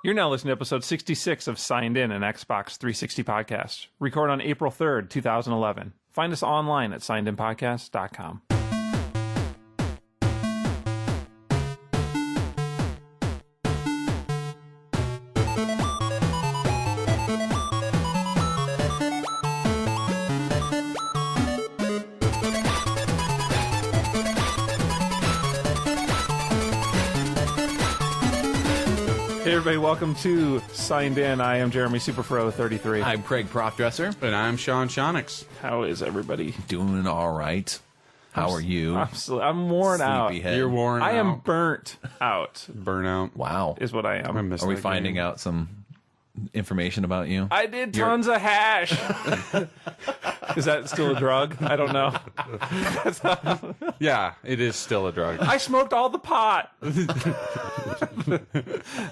You're now listening to episode 66 of Signed In, an Xbox 360 podcast. Record on April 3rd, 2011. Find us online at signedinpodcast.com. Hey everybody, welcome to Signed In. I am Jeremy Superfro33. I'm Craig Profdresser. And I'm Sean Shonix. How is everybody? Doing all right. How are you? I'm worn out. Sleepyhead. You're worn out. I am burnt out, Burnout. Wow. is what I am. I missed Are we that finding game. out some information about you? I did tons of hash. Is that still a drug? I don't know. Yeah, it is still a drug. I smoked all the pot.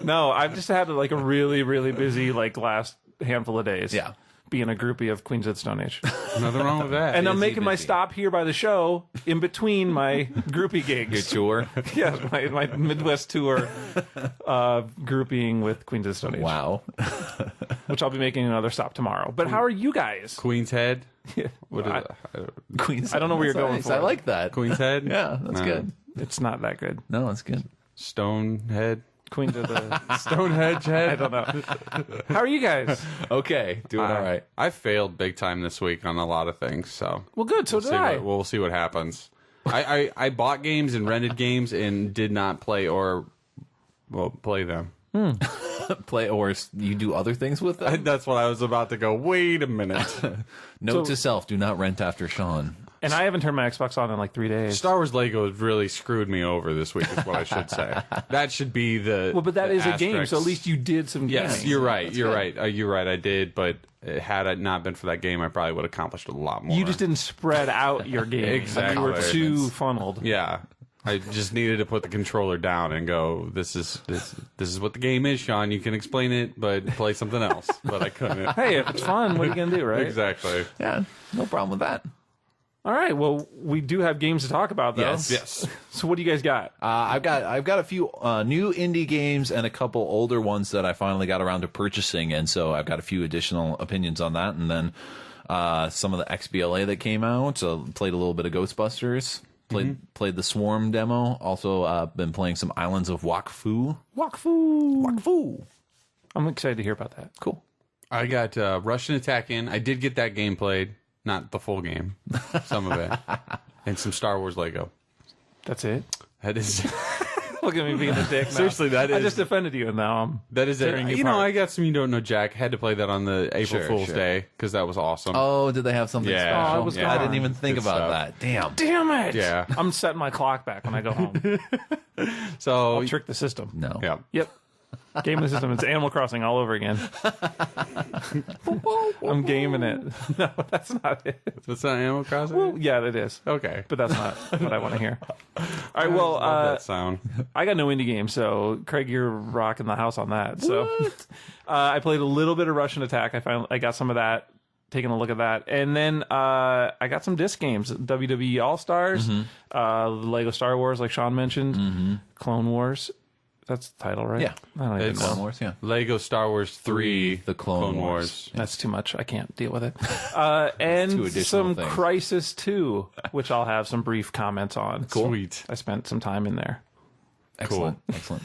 No, I've just had like a really, really busy last handful of days. Yeah. Being a groupie of Queens of the Stone Age. Nothing wrong with that. And I'm Busy, making my busy. stop here by the show in between my groupie gigs. Your tour? Yes, my Midwest tour grouping with Queens of the Stone Age. Wow. Which I'll be making another stop tomorrow. But how are you guys? Queen's Head. What I Queen's I don't know where That's you're going nice. for. I like that. Queen's Head? Yeah, that's good. It's not that good. No, that's good. Stonehead. Queens of the... Stonehenge Head. I don't know. How are you guys? Okay, doing all right. I failed big time this week on a lot of things, so Well, good. So did I. we'll see what happens. I bought games and rented games and did not play play them. Play or you do other things with them? That's what I was about to go. Wait a minute. Note to self, do not rent after Sean. And I haven't turned my Xbox on in like 3 days. Star Wars Lego has really screwed me over this week, is what I should say. That should be the Well, but that the is a game, asterisk. so at least you did some Yes, gaming. you're right. You're right. You're right. I did, but had it not been for that game, I probably would have accomplished a lot more. You just didn't spread out your game. Exactly. You were too funneled. Yeah, I just needed to put the controller down and go. This is what the game is, Sean. You can explain it, but play something else. But I couldn't. Hey, if it's fun, what are you going to do, right? Exactly. Yeah, no problem with that. All right. Well, we do have games to talk about, though. Yes. So what do you guys got? I've got a few new indie games and a couple older ones that I finally got around to purchasing, and so I've got a few additional opinions on that, and then some of the XBLA that came out. So played a little bit of Ghostbusters. Played the Swarm demo. Also been playing some Islands of Wakfu. Wakfu. I'm excited to hear about that. Cool. I got Russian Attack in. I did get that game played, not the full game, some of it, and some Star Wars Lego. That's it? That is. Look at me being a dick now. Seriously, that I is- just offended you, and now I'm That is it. tearing you You know, apart. I got some You Don't Know Jack. Had to play that on the April Sure, Fool's sure. Day because that was awesome. Oh, did they have something Yeah. special? Oh, I was I gone. didn't even think Good about stuff. that. Damn. Damn it! Yeah. I'm setting my clock back when I go home. So I'll trick the system. No. yeah. Yep. Game of the system. It's Animal Crossing all over again. I'm gaming it. No, that's not it. That's not Animal Crossing? Well, yeah, it is. Okay. But that's not what I want to hear. All right, well, Love that sound. I got no indie game, so Craig, you're rocking the house on that. So I played a little bit of Russian Attack. I got some of that, taking a look at that. And then I got some disc games, WWE All Stars, Lego Star Wars, like Sean mentioned, Clone Wars. That's the title, right? Yeah. I don't even It's- know. Clone Wars, yeah. Lego Star Wars 3, The Clone Wars. That's too much. I can't deal with it. Two And additional some things. Crysis 2, which I'll have some brief comments on. Sweet. I spent some time in there. Excellent. Excellent.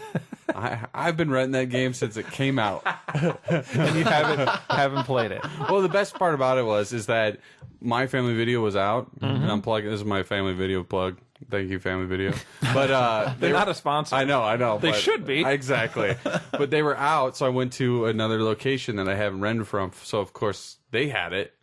I've been renting that game since it came out. And you haven't played it. Well, the best part about it is that my family video was out, and I'm plugging. This is my family video plug. Thank you, family video. But They're not a sponsor. I know. They but- should be. Exactly. But they were out, so I went to another location that I haven't rented from. So of course they had it,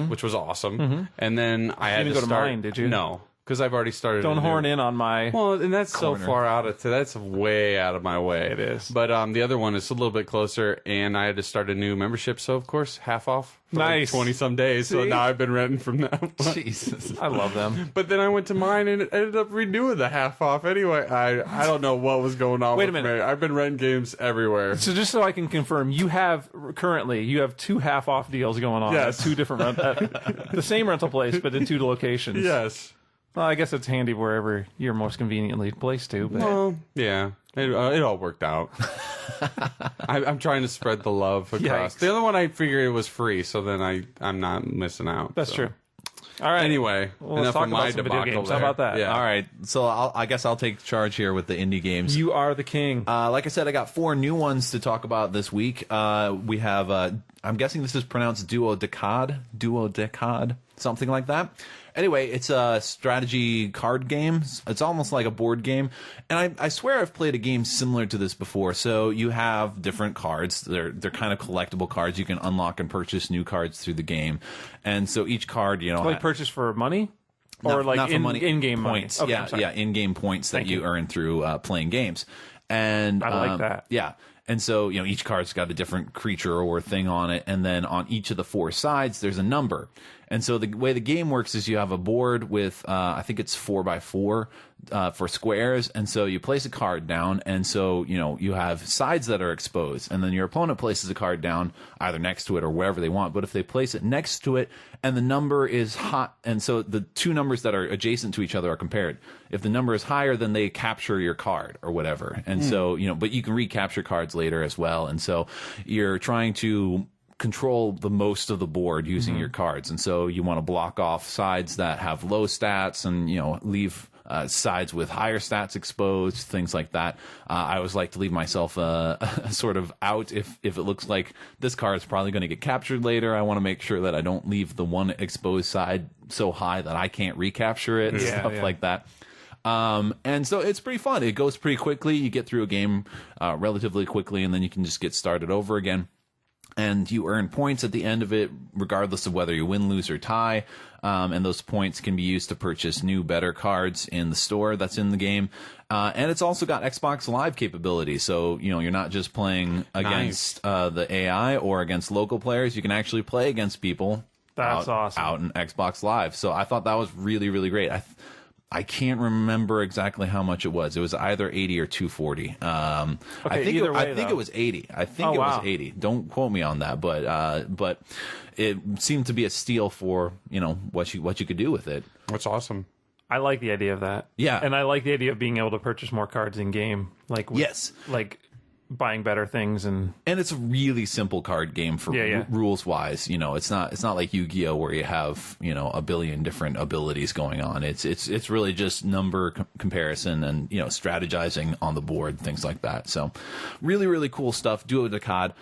which was awesome. And then I had didn't to go to start. mine, did you? No, because I've already started. Don't a new- horn in on my... Well, and that's Corner. so far out of that's way out of my way. It is. But the other one is a little bit closer, and I had to start a new membership. So of course, half off. For Nice. 20 some days. So See? now I've been renting from them. Jesus. I love them. But then I went to mine and it ended up renewing the half off anyway. I don't know what was going on. Wait a with minute. me. I've been renting games everywhere. So just so I can confirm, you have 2 half-off deals going on. Yes. At 2 different the same rental place, but in 2 locations. Yes. Well, I guess it's handy wherever you're most conveniently placed to. But Well, yeah, it all worked out. I'm trying to spread the love across. Yikes. The other one I figured it was free, so then I'm not missing out. that's so. true. All right. Anyway, Well, let's enough talk of my about some video debacle games. there. How about that? Yeah. All right, so I guess I'll take charge here with the indie games. You are the king. Like I said, I got 4 new ones to talk about this week. We have, I'm guessing this is pronounced Duodecad, something like that. Anyway, it's a strategy card game. It's almost like a board game. And I swear I've played a game similar to this before. So you have different cards. They're kind of collectible cards. You can unlock and purchase new cards through the game. And so each card, Like purchase for money? Or like not for money, in-game points. money? Okay, Yeah, in-game points that you earn through playing games. And I like that. Yeah. And so, each card's got a different creature or thing on it. And then on each of the 4 sides, there's a number. And so the way the game works is you have a board with, I think it's 4x4 for squares. And so you place a card down. And so, you have sides that are exposed. And then your opponent places a card down either next to it or wherever they want. But if they place it next to it and the number is hot, and so the 2 numbers that are adjacent to each other are compared. If the number is higher, then they capture your card or whatever. And so, but you can recapture cards later as well. And so you're trying to control the most of the board using your cards. And so you want to block off sides that have low stats and, leave sides with higher stats exposed, things like that. I always like to leave myself a sort of out if it looks like this card is probably going to get captured later. I want to make sure that I don't leave the one exposed side so high that I can't recapture it and stuff like that. And so it's pretty fun. It goes pretty quickly. You get through a game relatively quickly, and then you can just get started over again. And you earn points at the end of it, regardless of whether you win, lose, or tie. And those points can be used to purchase new, better cards in the store that's in the game. And it's also got Xbox Live capability. So, you're not just playing against the AI or against local players. You can actually play against people awesome. out in Xbox Live. So I thought that was really, really great. I can't remember exactly how much it was. It was either 80 or 240. I think it was 80. I think it was 80. Don't quote me on that, but it seemed to be a steal for, what you could do with it. That's awesome. I like the idea of that. Yeah. And I like the idea of being able to purchase more cards in game. Yes. Like buying better things and it's a really simple card game for rules wise. It's not like Yu-Gi-Oh where you have a billion different abilities going on. It's really just number comparison and strategizing on the board, things like that. So really, really cool stuff. Duodecad,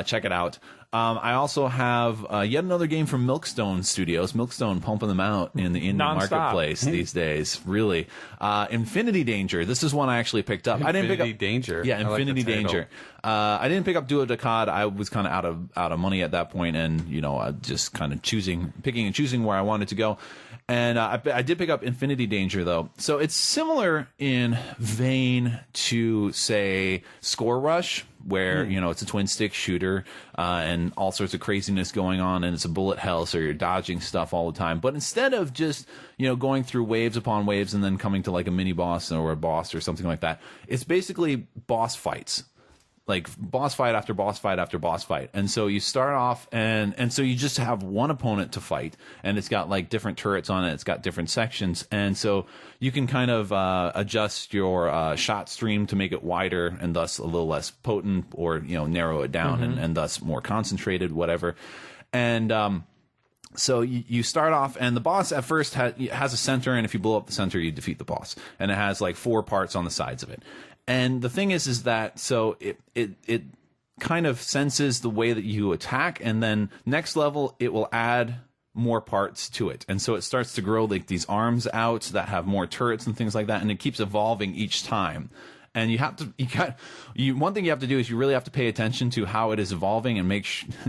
check it out. I also have yet another game from Milkstone Studios. Milkstone pumping them out in the indie marketplace these days. Really, Infinity Danger. This is one I actually picked up. I didn't pick up Danger. Yeah, Infinity Danger. I didn't pick up Duodecad. I was kind of out of money at that point, and just kind of picking and choosing where I wanted to go. And I did pick up Infinity Danger, though. So it's similar in vein to, say, Score Rush, where, it's a twin-stick shooter and all sorts of craziness going on, and it's a bullet hell, so you're dodging stuff all the time. But instead of just, going through waves upon waves and then coming to, like, a mini-boss or a boss or something like that, it's basically boss fights. Like boss fight after boss fight after boss fight. And so you start off and so you just have one opponent to fight, and it's got like different turrets on it. It's got different sections. And so you can kind of adjust your shot stream to make it wider and thus a little less potent, or, narrow it down and thus more concentrated, whatever. And, so you start off, and the boss at first has a center, and if you blow up the center, you defeat the boss. And it has like 4 parts on the sides of it. And the thing is that so it kind of senses the way that you attack, and then next level it will add more parts to it. And so it starts to grow like these arms out that have more turrets and things like that, and it keeps evolving each time. And one thing you have to do is you really have to pay attention to how it is evolving, and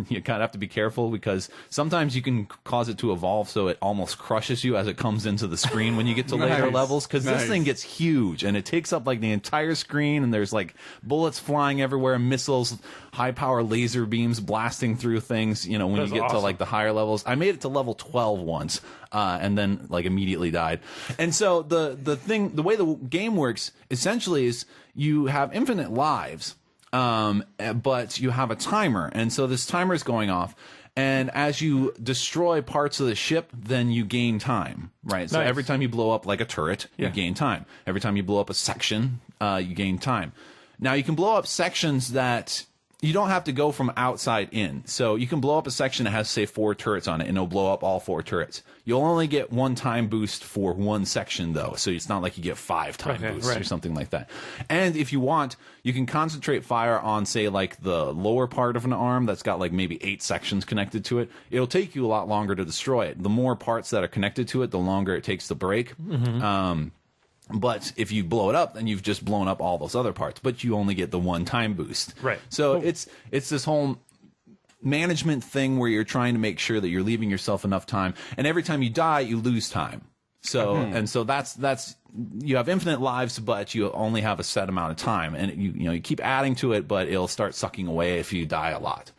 you kind of have to be careful, because sometimes you can cause it to evolve so it almost crushes you as it comes into the screen when you get to later levels, because this thing gets huge and it takes up like the entire screen, and there's like bullets flying everywhere, missiles, high power laser beams blasting through things, when you get to like the higher levels. I made it to level 12 once. And then like immediately died. And so the way the game works essentially is you have infinite lives, but you have a timer, and so this timer is going off. And as you destroy parts of the ship, then you gain time, right? So every time you blow up like a turret, you gain time. Every time you blow up a section, you gain time. Now, you can blow up sections that you don't have to go from outside in. So you can blow up a section that has, say, 4 turrets on it, and it'll blow up all 4 turrets. You'll only get 1 time boost for 1 section, though. So it's not like you get 5 time boosts or something like that. And if you want, you can concentrate fire on, say, like the lower part of an arm that's got like maybe 8 sections connected to it. It'll take you a lot longer to destroy it. The more parts that are connected to it, the longer it takes to break. But if you blow it up, then you've just blown up all those other parts, but you only get the 1 time boost. Right. So it's this whole management thing where you're trying to make sure that you're leaving yourself enough time, and every time you die, you lose time. So and so that's you have infinite lives, but you only have a set amount of time, and you keep adding to it, but it'll start sucking away if you die a lot.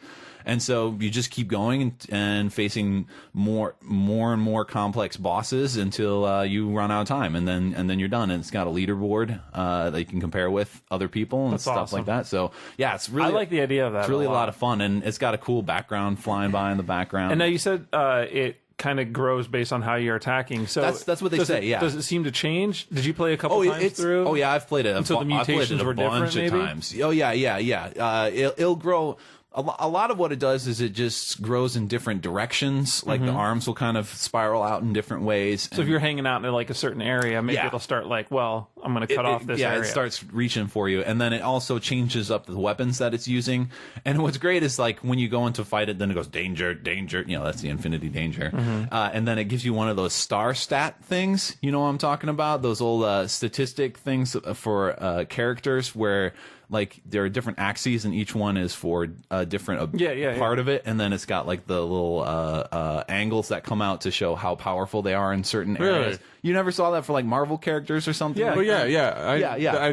And so you just keep going and facing more and more complex bosses until you run out of time, and then you're done. And it's got a leaderboard that you can compare with other people and stuff like that. So yeah, it's really, I like the idea of that. It's really a lot of fun, and it's got a cool background flying by in the background. And now you said it kind of grows based on how you're attacking. So that's what they say. Does it seem to change? Did you play a couple times through? Oh yeah, I've played it. So the mutations were different, maybe? Times. Oh yeah. It'll grow. A lot of what it does is it just grows in different directions. Like the arms will kind of spiral out in different ways. So if you're hanging out in like a certain area, maybe it'll start like, well, I'm going to cut off this area. Yeah, it starts reaching for you. And then it also changes up the weapons that it's using. And what's great is like when you go in to fight it, then it goes danger, danger. That's the infinity danger. And then it gives you one of those star stat things. You know what I'm talking about? Those old statistic things for characters where like there are different axes and each one is for a different part of it, and then it's got like the little angles that come out to show how powerful they are in certain areas. You never saw that for like Marvel characters or something? I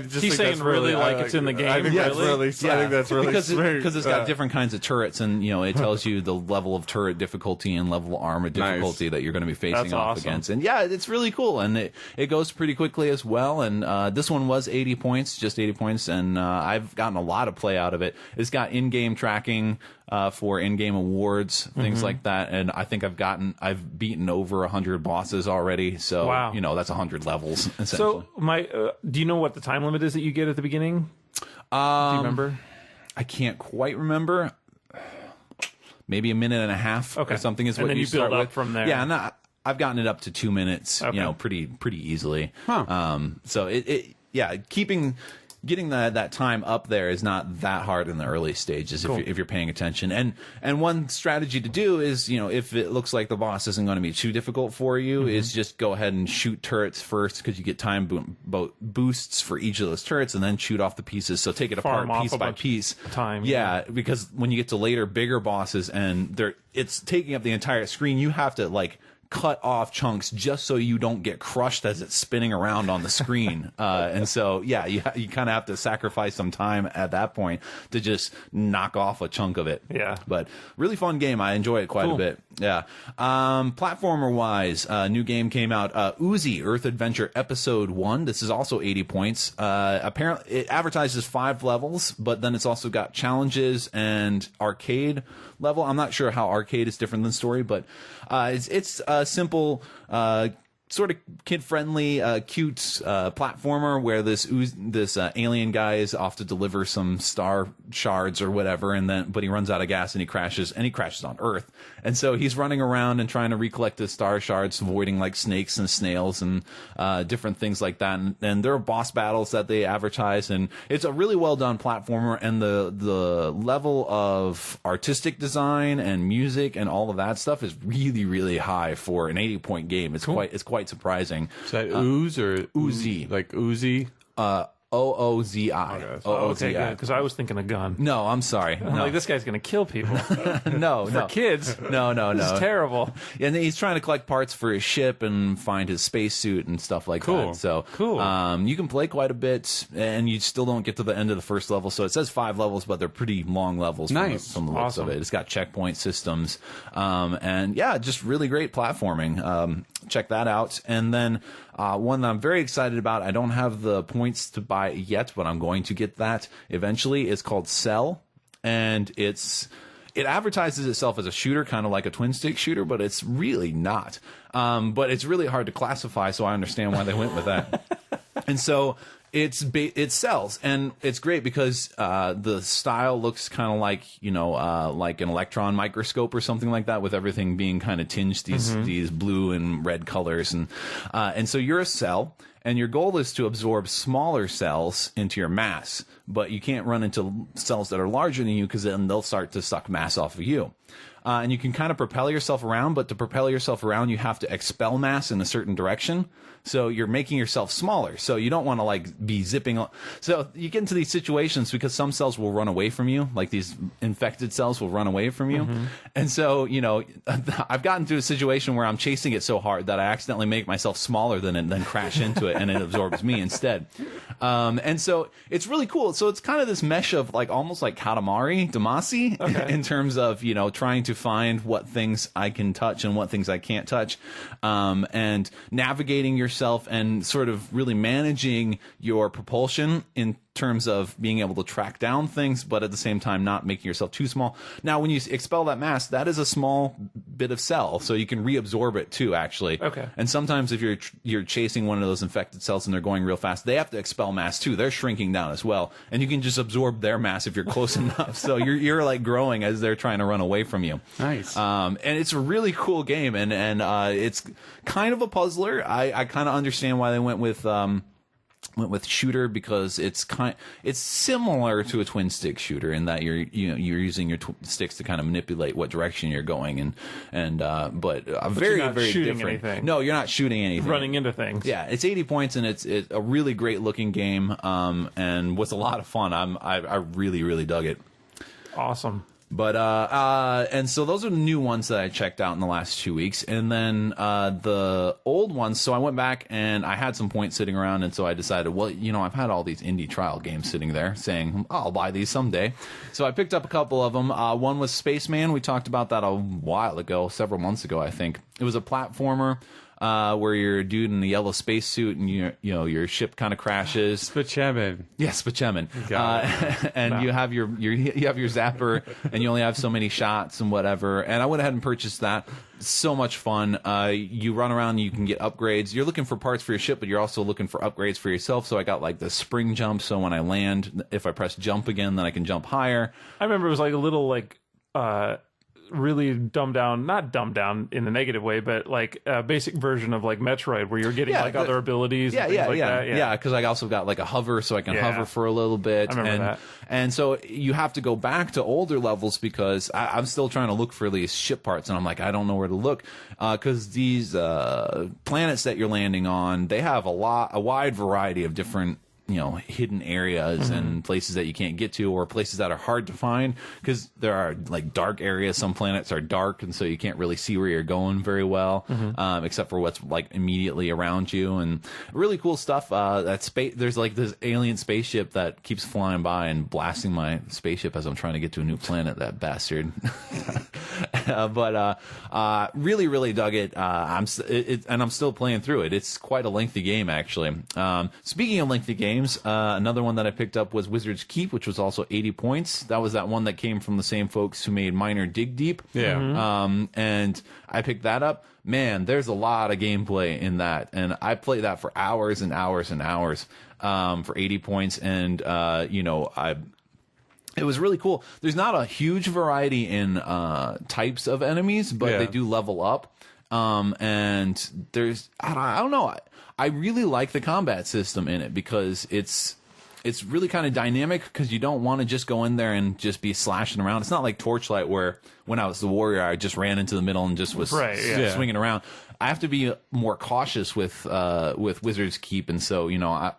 just He's saying that's really like it's in the game. I think that's really I think that's really because it's got different kinds of turrets, and it tells you the level of turret difficulty and level of armor difficulty that you're going to be facing off against. And yeah, it's really cool, and it goes pretty quickly as well. And this one was 80 points, just 80 points, and I've gotten a lot of play out of it. It's got in-game tracking for in-game awards, things like that, and I think I've beaten over 100 bosses already. So that's 100 levels. So do you know what the time limit is that you get at the beginning? Do you remember? I can't quite remember. Maybe a minute and a half or something is what then you start build up with. from there. Yeah, and I've gotten it up to 2 minutes, pretty easily. So getting that time up there is not that hard in the early stages if you're paying attention. And one strategy to do is, if it looks like the boss isn't going to be too difficult for you, is just go ahead and shoot turrets first, because you get time boosts for each of those turrets, and then shoot off the pieces. So take it apart piece by piece. Yeah, because when you get to later bigger bosses and it's taking up the entire screen, you have to like cut off chunks just so you don't get crushed as it's spinning around on the screen. And so, you kind of have to sacrifice some time at that point to just knock off a chunk of it. Yeah. But really fun game. I enjoy it quite a bit. Yeah. Platformer-wise, new game came out. Oozi, Earth Adventure Episode 1. This is also 80 points. Apparently, it advertises 5 levels, but then it's also got challenges and arcade level. I'm not sure how arcade is different than story, but it's a simple, sort of kid-friendly, cute platformer where this alien guy is off to deliver some star shards or whatever, but he runs out of gas and he crashes on Earth. And so he's running around and trying to recollect the star shards, avoiding like snakes and snails and different things like that. And there are boss battles that they advertise, and it's a really well done platformer. And the level of artistic design and music and all of that stuff is really, really high for an 80-point game. It's quite surprising. Is that Ooze or Oozi? Like Oozi? Oozi. Okay, good. Because I was thinking a gun. No, I'm sorry. I'm like, this guy's going to kill people. No. For kids. No. This is terrible. And he's trying to collect parts for his ship and find his spacesuit and stuff like that. So cool. You can play quite a bit, and you still don't get to the end of the first level. So it says 5 levels, but they're pretty long levels from the looks of it. It's got checkpoint systems. And yeah, just really great platforming. Check that out. And then one that I'm very excited about. I don't have the points to buy it yet, but I'm going to get that eventually. It's called Cell, and it advertises itself as a shooter, kind of like a twin stick shooter, but it's really not. But it's really hard to classify, so I understand why they went with that. And so it sells, and it's great because the style looks kind of like like an electron microscope or something like that, with everything being kind of tinged these blue and red colors, and so you're a cell. And your goal is to absorb smaller cells into your mass, but you can't run into cells that are larger than you, because then they'll start to suck mass off of you. And you can kind of propel yourself around, but to propel yourself around, you have to expel mass in a certain direction. So you're making yourself smaller. So you don't want to like be zipping. So you get into these situations because some cells will run away from you, like these infected cells will run away from you. And so, I've gotten to a situation where I'm chasing it so hard that I accidentally make myself smaller than it and then crash into it, and it absorbs me instead. And so it's really cool. So it's kind of this mesh of like almost like Katamari Damacy in terms of, trying to find what things I can touch and what things I can't touch, and navigating yourself and sort of really managing your propulsion in terms of being able to track down things, but at the same time not making yourself too small. Now, when you expel that mass, that is a small bit of cell, so you can reabsorb it too, actually. Okay. And sometimes if you're chasing one of those infected cells and they're going real fast, they have to expel mass too. They're shrinking down as well, and you can just absorb their mass if you're close enough. So you're like growing as they're trying to run away from you. Nice. And it's a really cool game, and it's kind of a puzzler. I kind of understand why they went with shooter, because it's similar to a twin stick shooter in that you're using your sticks to kind of manipulate what direction you're going, but very you're not very shooting different. Anything. No, you're not shooting anything. Running into things. Yeah, it's 80 points, and it's a really great looking game, and was a lot of fun. I really really dug it. Awesome. But and so those are the new ones that I checked out in the last 2 weeks, and then the old ones. So I went back and I had some points sitting around, and so I decided, well, I've had all these indie trial games sitting there, saying I'll buy these someday. So I picked up a couple of them. One was Spaceman. We talked about that a while ago, several months ago, I think. It was a platformer. Where you're a dude in a yellow spacesuit and your ship kind of crashes. Spaceman. Yes, Spaceman. And you have your zapper, and you only have so many shots and whatever. And I went ahead and purchased that. So much fun. You run around and you can get upgrades. You're looking for parts for your ship, but you're also looking for upgrades for yourself. So I got like the spring jump, so when I land, if I press jump again, then I can jump higher. I remember it was like a little really not dumbed down in the negative way, but like a basic version of like Metroid, where you're getting other abilities. Yeah, because I also got like a hover, so I can hover for a little bit. I remember that. And so you have to go back to older levels, because I'm still trying to look for these ship parts, and I'm like, I don't know where to look, because these planets that you're landing on, they have a wide variety of different hidden areas and places that you can't get to, or places that are hard to find, because there are like dark areas. Some planets are dark, and so you can't really see where you're going very well, except for what's like immediately around you. And really cool stuff. There's like this alien spaceship that keeps flying by and blasting my spaceship as I'm trying to get to a new planet. That bastard. But really really dug it. And I'm still playing through it. It's quite a lengthy game, actually. Speaking of lengthy games, another one that I picked up was Wizard's Keep, which was also 80 points. That was that one that came from the same folks who made Minor Dig Deep. And I picked that up. Man, there's a lot of gameplay in that, and I played that for hours and hours and hours for 80 points. And it was really cool. There's not a huge variety in types of enemies, but they do level up. And there's I don't know. I really like the combat system in it, because it's really kind of dynamic, because you don't want to just go in there and just be slashing around. It's not like Torchlight, where when I was the warrior, I just ran into the middle and just was swinging around. I have to be more cautious with Wizard's Keep, and so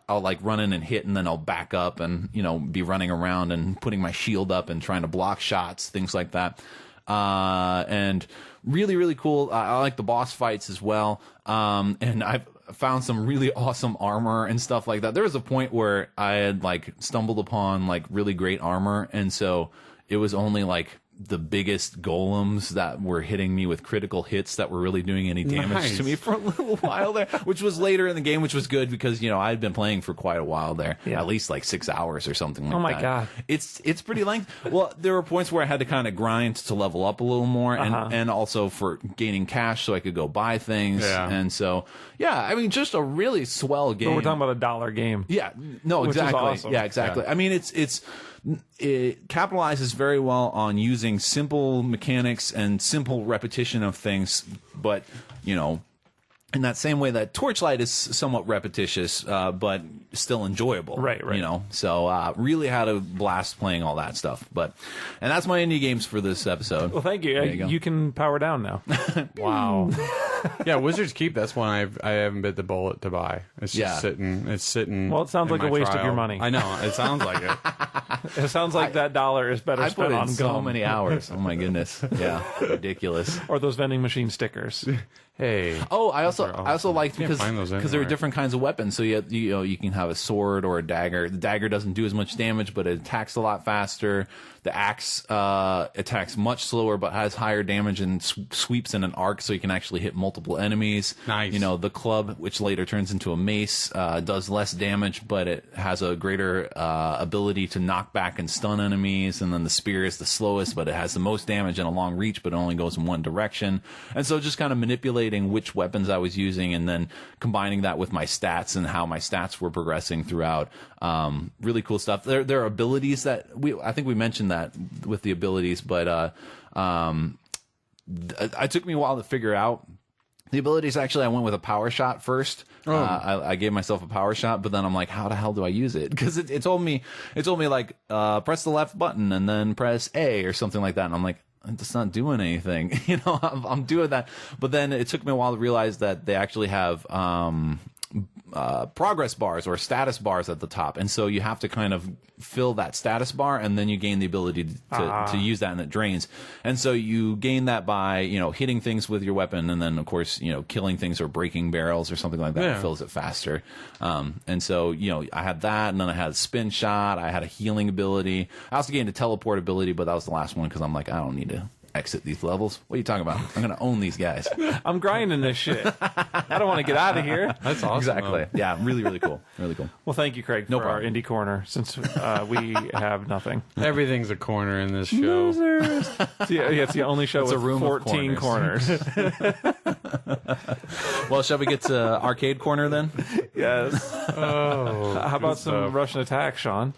I'll like run in and hit, and then I'll back up and be running around and putting my shield up and trying to block shots, things like that. And really really cool. I like the boss fights as well. And I've found some really awesome armor and stuff like that. There was a point where I had like stumbled upon like really great armor, and so it was only like the biggest golems that were hitting me with critical hits that were really doing any damage to me for a little while there, which was later in the game, which was good because, I had been playing for quite a while there, at least like 6 hours or something like that. Oh my God. It's pretty lengthy. Well, there were points where I had to kind of grind to level up a little more and also for gaining cash so I could go buy things. Yeah. And so, I mean, just a really swell game. But we're talking about $1 game. Yeah, no, which exactly. Is awesome. Yeah, exactly. I mean, it capitalizes very well on using simple mechanics and simple repetition of things, but in that same way that Torchlight is somewhat repetitious, but still enjoyable. Right. So really had a blast playing all that stuff. And that's my indie games for this episode. Well, thank you. You can power down now. Wow. Yeah, Wizard's Keep. That's one I haven't bit the bullet to buy. It's just sitting. It's sitting. Well, it sounds like a waste of your money. I know. It sounds like it. It sounds like that $1 is better spent on so gum. many hours. Oh my goodness. Yeah, ridiculous. Or those vending machine stickers. Hey. Oh, I also liked because there are different kinds of weapons. So you can have a sword or a dagger. The dagger doesn't do as much damage, but it attacks a lot faster. The axe attacks much slower, but has higher damage and sweeps in an arc, so you can actually hit multiple enemies. Nice. The club, which later turns into a mace, does less damage, but it has a greater ability to knock back and stun enemies. And then the spear is the slowest, but it has the most damage and a long reach, but it only goes in one direction. And so just kind of manipulating which weapons I was using and then combining that with my stats and how my stats were progressing throughout. Really cool stuff. There are abilities that I think we mentioned that with the abilities, but it took me a while to figure out the abilities. Actually, I went with a power shot first. I gave myself a power shot, but then I'm like, how the hell do I use it? Because it told me like press the left button and then press A or something like that, and I'm like, it's not doing anything. I'm doing that, but then it took me a while to realize that they actually have progress bars or status bars at the top, and so you have to kind of fill that status bar, and then you gain the ability to use that, and it drains. And so you gain that by hitting things with your weapon, and then of course killing things or breaking barrels or something like that. It fills it faster. And so I had that, and then I had a spin shot. I had a healing ability. I also gained a teleport ability, but that was the last one because I'm like, I don't need to exit these levels. What are you talking about? I'm gonna own these guys. I'm grinding this shit. I don't want to get out of here. That's awesome. Exactly. Yeah, really cool. Really cool. Well, thank you, Craig, for our indie corner, since we have nothing. Everything's a corner in this show. Losers. It's the only show with a room 14 of corners. Well, shall we get to arcade corner then? Yes. Oh, how about some Russian attack, Sean?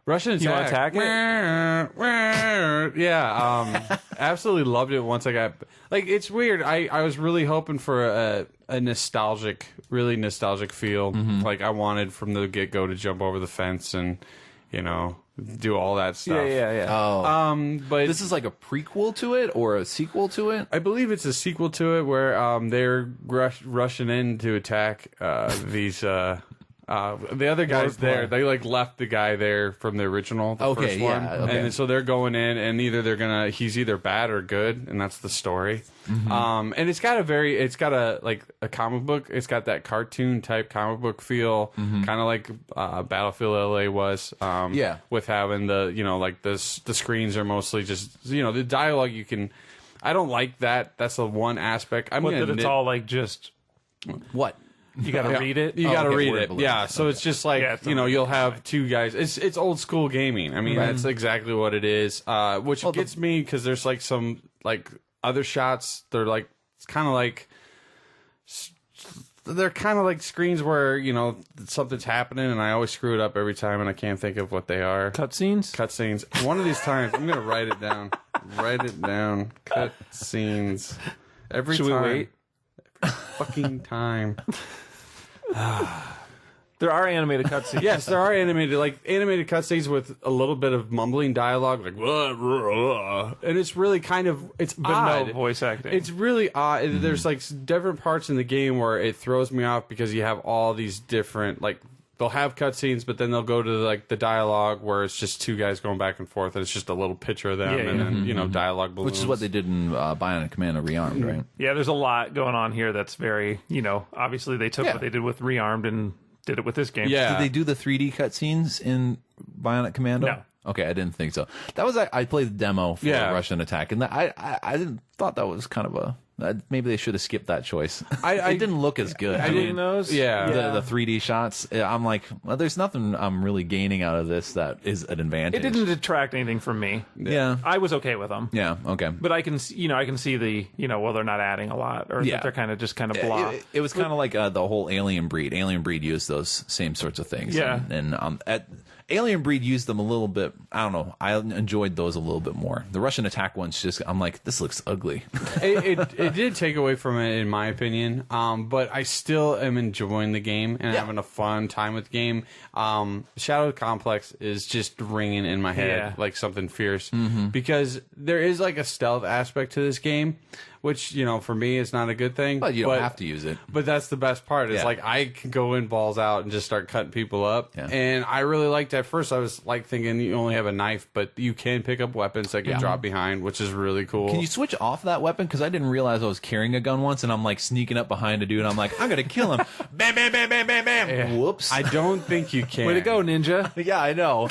Russian attack. You want to attack it? Yeah, absolutely loved it once I got... Like, it's weird. I was really hoping for a nostalgic, really nostalgic feel. Like, I wanted from the get-go to jump over the fence and, do all that stuff. Yeah. Oh. But this is like a prequel to it or a sequel to it? I believe it's a sequel to it where they're rushing in to attack these... the other guys there, they left the guy there from the original, the first one. And so they're going in, and he's either bad or good, and that's the story. And it's got a comic book. It's got that cartoon type comic book feel, kind of like Battlefield LA was. With having the screens are mostly just the dialogue. I don't like that. That's the one aspect. It's all like just what. You got to read it? You got to read it. Yeah, so it's just like, you'll have two guys. It's old school gaming. I mean, that's exactly what it is. Which gets me because there's like some other shots. They're like, it's kind of like, they're kind of like screens where, something's happening and I always screw it up every time and I can't think of what they are. Cutscenes? One of these times, I'm going to write it down. Cutscenes. Every time. Should we wait? Fucking time. There are animated cutscenes. Yes, there are animated cutscenes with a little bit of mumbling dialogue, like and it's really kind of but odd. No voice acting. It's really odd. There's like different parts in the game where it throws me off because you have all these different they'll have cutscenes, but then they'll go to the dialogue where it's just two guys going back and forth, and it's just a little picture of them, and then dialogue balloons. Which is what they did in Bionic Commando Rearmed, right? Yeah, there's a lot going on here that's very obviously they took what they did with Rearmed and did it with this game. Yeah. Did they do the 3D cutscenes in Bionic Commando? No. Okay, I didn't think so. That was I played the demo for Russian Attack, and I didn't thought that was kind of a maybe they should have skipped that choice. It didn't look as good. I mean those, the 3D shots. I'm like, well, there's nothing I'm really gaining out of this that is an advantage. It didn't detract anything from me. Yeah, I was okay with them. Yeah, okay. But I can see the well, they're not adding a lot, or that they're kind of just kind of blah. It was kind of like the whole Alien Breed. Alien Breed used those same sorts of things. Yeah, and Alien Breed used them a little bit. I don't know. I enjoyed those a little bit more. The Russian Attack ones, just I'm like, this looks ugly. It did take away from it, in my opinion. But I still am enjoying the game and having a fun time with the game. Shadow Complex is just ringing in my head like something fierce because there is like a stealth aspect to this game, which for me is not a good thing. But you don't have to use it. But that's the best part. Is like I can go in balls out and just start cutting people up. Yeah. And I really liked. At first, I was like thinking you only have a knife, but you can pick up weapons that can drop behind, which is really cool. Can you switch off that weapon? Because I didn't realize I was carrying a gun once, and I'm like sneaking up behind a dude, and I'm like, I'm gonna kill him. Bam, bam, bam, bam, bam, bam. Yeah. Whoops. I don't think you can. Way to go, ninja. Yeah, I know.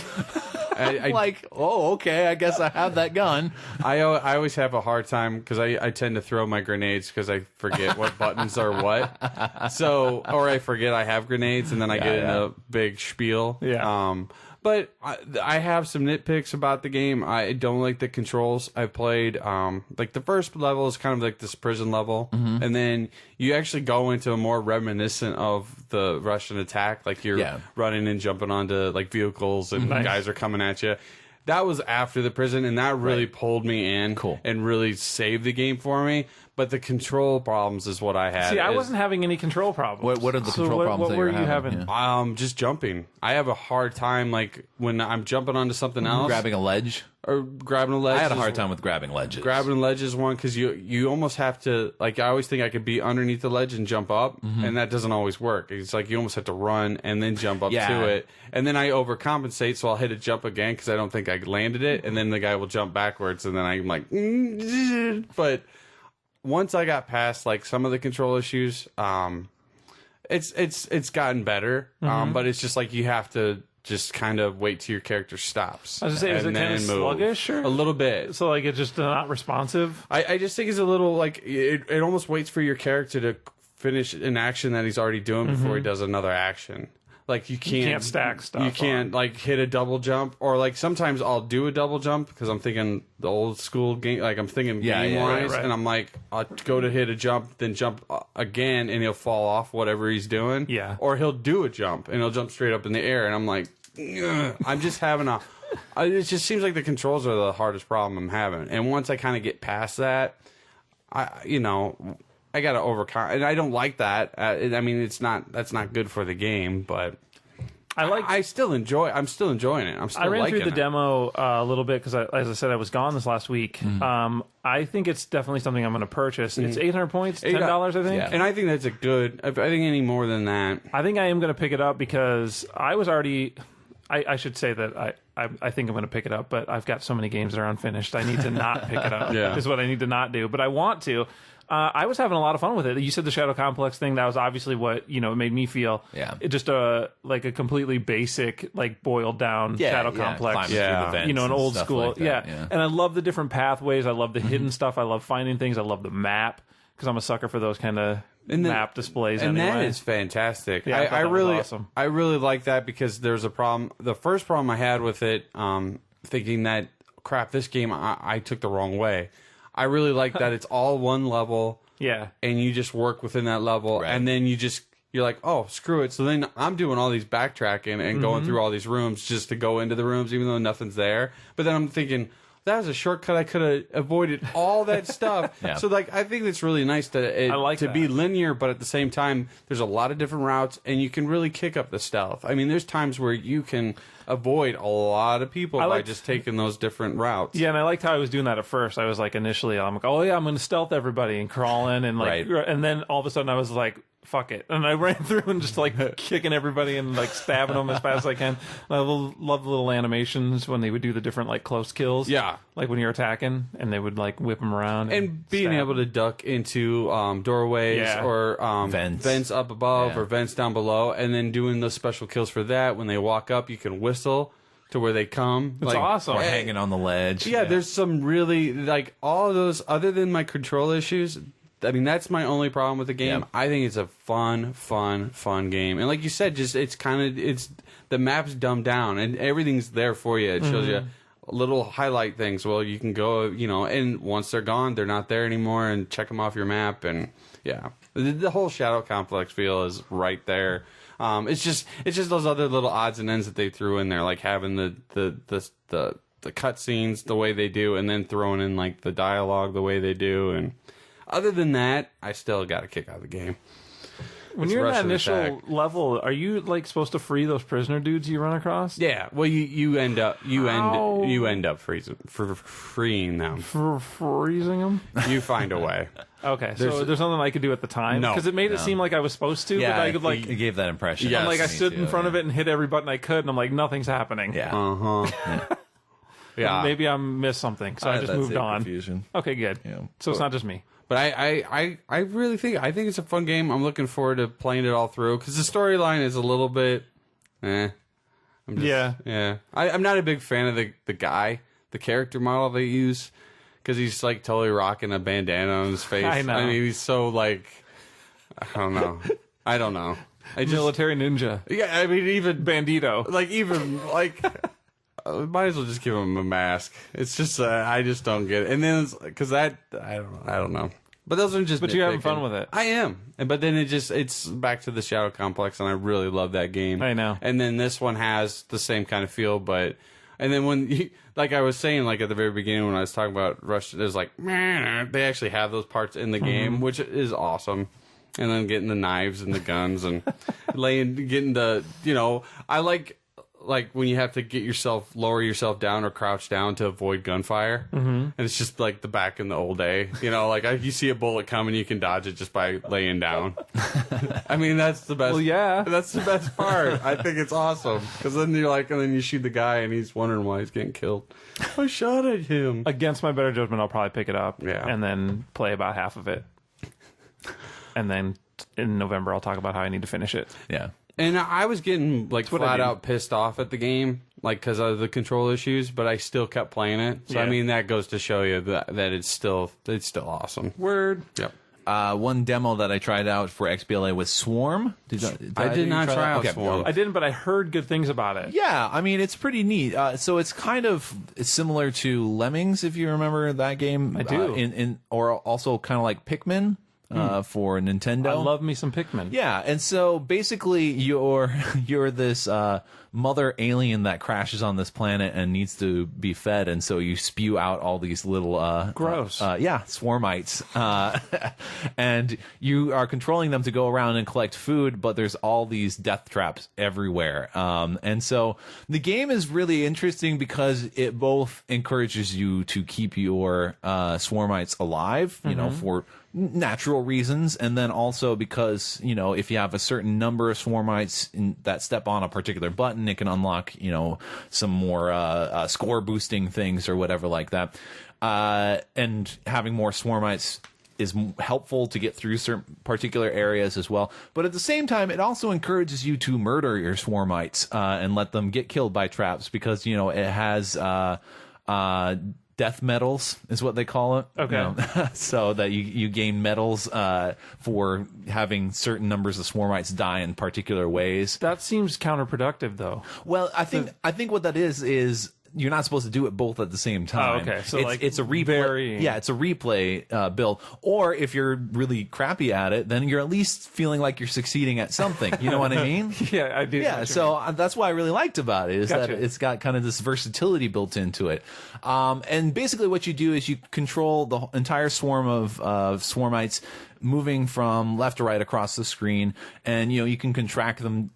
I'm like, oh, okay, I guess I have that gun. I always have a hard time because I tend to throw my grenades because I forget what buttons are what. So, or I forget I have grenades and then I get in a big spiel. Yeah. But I have some nitpicks about the game. I don't like the controls. I played, like the first level is kind of like this prison level. And then you actually go into a more reminiscent of the Russian Attack. Like you're running and jumping onto like vehicles and guys are coming at you. That was after the prison, and that really pulled me in and really saved the game for me. But the control problems is what I had. See, I wasn't having any control problems. What are the control problems what that were you're you having? having? Just jumping. I have a hard time, like, when I'm jumping onto something else. Grabbing a ledge? Or grabbing a ledge. I had a hard time with grabbing ledges. Grabbing a ledge is one, because you almost have to, like, I always think I could be underneath the ledge and jump up, and that doesn't always work. It's like you almost have to run and then jump up to it. And then I overcompensate, so I'll hit a jump again, because I don't think I landed it, and then the guy will jump backwards, and then I'm like, but once I got past like some of the control issues, it's gotten better. But it's just like you have to just kind of wait till your character stops. I was gonna say, is it kind of sluggish? Or? A little bit. So like it's just not responsive? I just think it's a little like it almost waits for your character to finish an action that he's already doing before he does another action. Like you can't stack stuff. You can't like hit a double jump, or like sometimes I'll do a double jump because I'm thinking the old school game. Like I'm thinking game wise, and I'm like I'll go to hit a jump, then jump again, and he'll fall off whatever he's doing. Yeah. Or he'll do a jump and he'll jump straight up in the air, and I'm like, ugh. I'm just having a. It just seems like the controls are the hardest problem I'm having, and once I kind of get past that, I got to overcome, and I don't like that. I mean, that's not good for the game, but I'm still enjoying it. I'm still I ran through the demo a little bit because, as I said, I was gone this last week. I think it's definitely something I'm going to purchase. It's 800 points, $10, I think. Yeah. And I think that's a good. I think any more than that, I think I am going to pick it up because I was already. I should say that I think I'm going to pick it up, but I've got so many games that are unfinished. I need to not pick it up. Is what I need to not do, but I want to. I was having a lot of fun with it. You said the Shadow Complex thing. That was obviously what it made me feel. Yeah, it just like a completely basic, like boiled down Shadow Complex. An old school. Like that, yeah, and I love the different pathways. I love the hidden stuff. I love finding things. I love the map because I'm a sucker for those kind of map displays. And anyway. that is fantastic. Yeah, I really, awesome. I really like that because there's a problem. The first problem I had with it, thinking that crap, this game I took the wrong way. I really like that it's all one level. Yeah. And you just work within that level. Right. And then you're like, oh, screw it. So then I'm doing all these backtracking and going through all these rooms just to go into the rooms, even though nothing's there. But then I'm thinking, that was a shortcut. I could have avoided all that stuff. So, like, I think it's really nice to be linear, but at the same time, there's a lot of different routes, and you can really kick up the stealth. I mean, there's times where you can avoid a lot of people by just taking those different routes. Yeah, and I liked how I was doing that at first. I was like, initially, I'm like, oh, yeah, I'm going to stealth everybody and crawl in, and like, and then all of a sudden I was like, fuck it. And I ran through and just like kicking everybody and like stabbing them as fast as I can. And I love the little animations when they would do the different like close kills. Yeah. Like when you're attacking and they would like whip them around. And being able to duck into doorways or vents up above or vents down below. And then doing those special kills for that. When they walk up, you can whistle to where they come. It's awesome. Or hanging on the ledge. Yeah, there's some really, like, all of those, other than my control issues, I mean, that's my only problem with the game. Yeah. I think it's a fun game. And like you said, just the map's dumbed down and everything's there for you. It shows you little highlight things. Well, you can go, and once they're gone, they're not there anymore, and check them off your map. And yeah, the whole Shadow Complex feel is right there. It's just those other little odds and ends that they threw in there, like having the cutscenes the way they do, and then throwing in like the dialogue the way they do. And other than that, I still got a kick out of the game. When you're in that initial level, are you like supposed to free those prisoner dudes you run across? Yeah. Well, you end up freeing them. For freezing them? You find a way. Okay, so there's nothing I could do at the time? No. Because it made it seem like I was supposed to, Yeah, but I could like... it gave that impression. Yes. I'm like, I stood in front of it and hit every button I could, and I'm like, nothing's happening. Yeah. Uh-huh. Yeah. Maybe I missed something, so I just moved on. Confusion. Okay, good. Yeah. So it's not just me. But I really think it's a fun game. I'm looking forward to playing it all through because the storyline is a little bit, yeah. I'm not a big fan of the guy, the character model they use, because he's like totally rocking a bandana on his face. I know. I mean, he's so like, I don't know. Military ninja. Yeah, I mean, even Bandito. might as well just give him a mask. It's just I just don't get it. And then because I don't know. But those are just. But you're having fun with it. I am. But then it's back to the Shadow Complex, and I really love that game. I know. And then this one has the same kind of feel, but and then when you, like I was saying, like at the very beginning when I was talking about Rush, there's like they actually have those parts in the game, which is awesome. And then getting the knives and the guns and getting the I like when you have to lower yourself down or crouch down to avoid gunfire, and it's just like the back in the old day, like you see a bullet coming, you can dodge it just by laying down. I mean, that's the best. Well, yeah, that's the best part. I think it's awesome because then you're like, and then you shoot the guy and he's wondering why he's getting killed. I shot at him. Against my better judgment, I'll probably pick it up, Yeah. and then play about half of it, and then in November I'll talk about how I need to finish it. Yeah. And I was getting like flat out pissed off at the game, like because of the control issues, but I still kept playing it. So I mean, that goes to show you that it's still awesome. Word. Yep. One demo that I tried out for XBLA was Swarm. I did not try out Swarm. I didn't, but I heard good things about it. Yeah, I mean, it's pretty neat. So it's it's similar to Lemmings, if you remember that game. I do. Or also kind of like Pikmin. For Nintendo. I love me some Pikmin. Yeah, and so basically you're this mother alien that crashes on this planet and needs to be fed, and so you spew out all these little gross swarmites, and you are controlling them to go around and collect food, but there's all these death traps everywhere, and so the game is really interesting because it both encourages you to keep your swarmites alive, for natural reasons, and then also because if you have a certain number of swarmites that step on a particular button, it can unlock some more score boosting things or whatever like that, and having more swarmites is helpful to get through certain particular areas as well. But at the same time, it also encourages you to murder your swarmites and let them get killed by traps, because it has death medals is what they call it. Okay. So that you gain medals for having certain numbers of swarmites die in particular ways. That seems counterproductive, though. Well, I think what that is you're not supposed to do it both at the same time. Oh, okay. So it's a replay. Yeah, it's a replay build. Or if you're really crappy at it, then you're at least feeling like you're succeeding at something. You know what I mean? Yeah, I do. Yeah, so that's what I really liked about it, is that it's got kind of this versatility built into it. And basically what you do is you control the entire swarm of swarmites moving from left to right across the screen, and you can contract them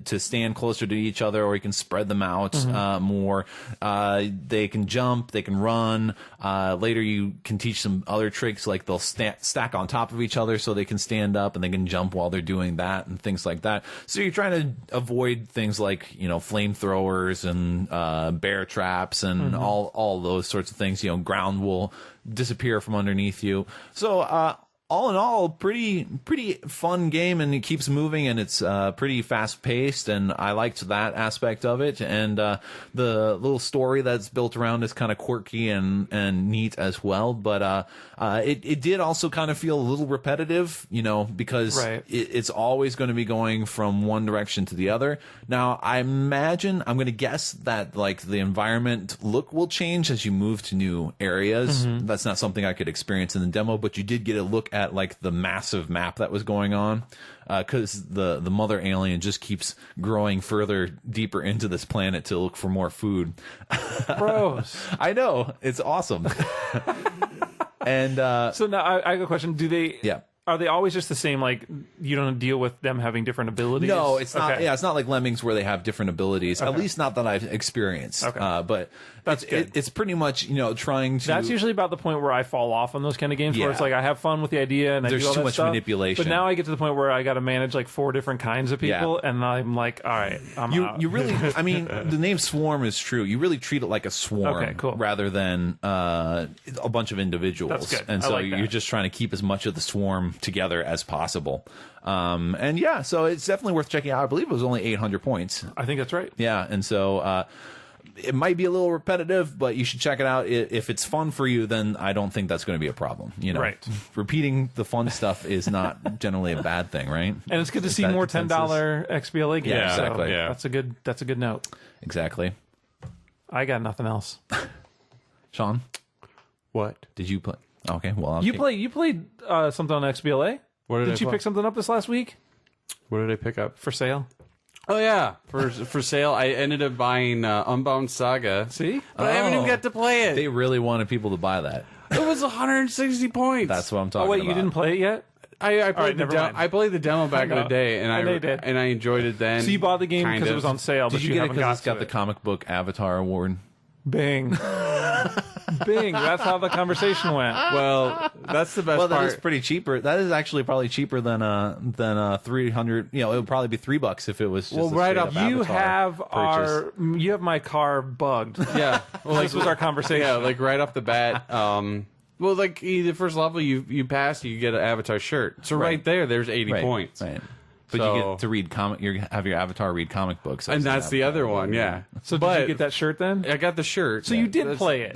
to stand closer to each other, or you can spread them out more. They can jump, they can run. Later you can teach them other tricks, like they'll stack on top of each other so they can stand up and they can jump while they're doing that and things like that. So you're trying to avoid things like flamethrowers and bear traps and all those sorts of things. Ground will disappear from underneath you. So all in all, pretty fun game, and it keeps moving, and it's pretty fast paced, and I liked that aspect of it. And the little story that's built around is kind of quirky and neat as well. But it did also kind of feel a little repetitive, because it's always going to be going from one direction to the other. Now, I'm going to guess that like the environment look will change as you move to new areas. That's not something I could experience in the demo, but you did get a look at like the massive map that was going on, because the mother alien just keeps growing further deeper into this planet to look for more food. Gross. I know, it's awesome. And so now I have a question. Do they? Yeah. Are they always just the same? Like, you don't deal with them having different abilities? No, it's not. Okay. Yeah, it's not like Lemmings where they have different abilities. Okay. At least not that I've experienced. Okay. But That's good. It's pretty much trying to. That's usually about the point where I fall off on those kind of games, where Yeah. it's like I have fun with the idea and I There's do all too that much stuff, manipulation. But now I get to the point where I got to manage like 4 different kinds of people, and I'm like, all right, I'm out. You really, I mean, the name Swarm is true. You really treat it like a swarm, Okay, cool. rather than a bunch of individuals. That's good. And I so like that. you're just trying to keep as much of the swarm together as possible. And yeah, so it's definitely worth checking out. I believe it was only 800 points. I think that's right. Yeah, and so it might be a little repetitive, but you should check it out. If it's fun for you, then I don't think that's going to be a problem. Right. Repeating the fun stuff is not generally a bad thing, right? And it's good to Is see that more consensus? $10 XBLA games. Yeah, so exactly. Yeah. That's a good note. Exactly. I got nothing else. Sean, What? did you play? Okay, well, You played something on XBLA? What did I Did you play? pick something up this last week What did I pick up? for sale? Oh yeah, for sale. I ended up buying Unbound Saga. See? But I haven't even got to play it. They really wanted people to buy that. It was 160 points. That's what I'm talking Oh wait, about. you didn't play it yet? I played never the mind. I played the demo back in I the know. day, and I did. and I enjoyed it then. So you bought the game kind because it of. was on sale, but Did you get it haven't because it's got to the it. comic book Avatar award? Bing. Bing. That's how the conversation went. Well, that's the best Well, that part. is pretty cheaper. That is actually probably cheaper than 300. It would probably be $3 if it was just a right straight-up up, You Avatar purchase. you have my car bugged. Yeah. Well, This was our conversation. Yeah, like right off the bat. Well, like the first level you pass, you get an Avatar shirt. So right there's 80 Right, points. right. But So- you get to read have your avatar read comic books, And as an that's the avatar. other one, yeah. So but did you get that shirt then? I got the shirt. So you did That's- play it.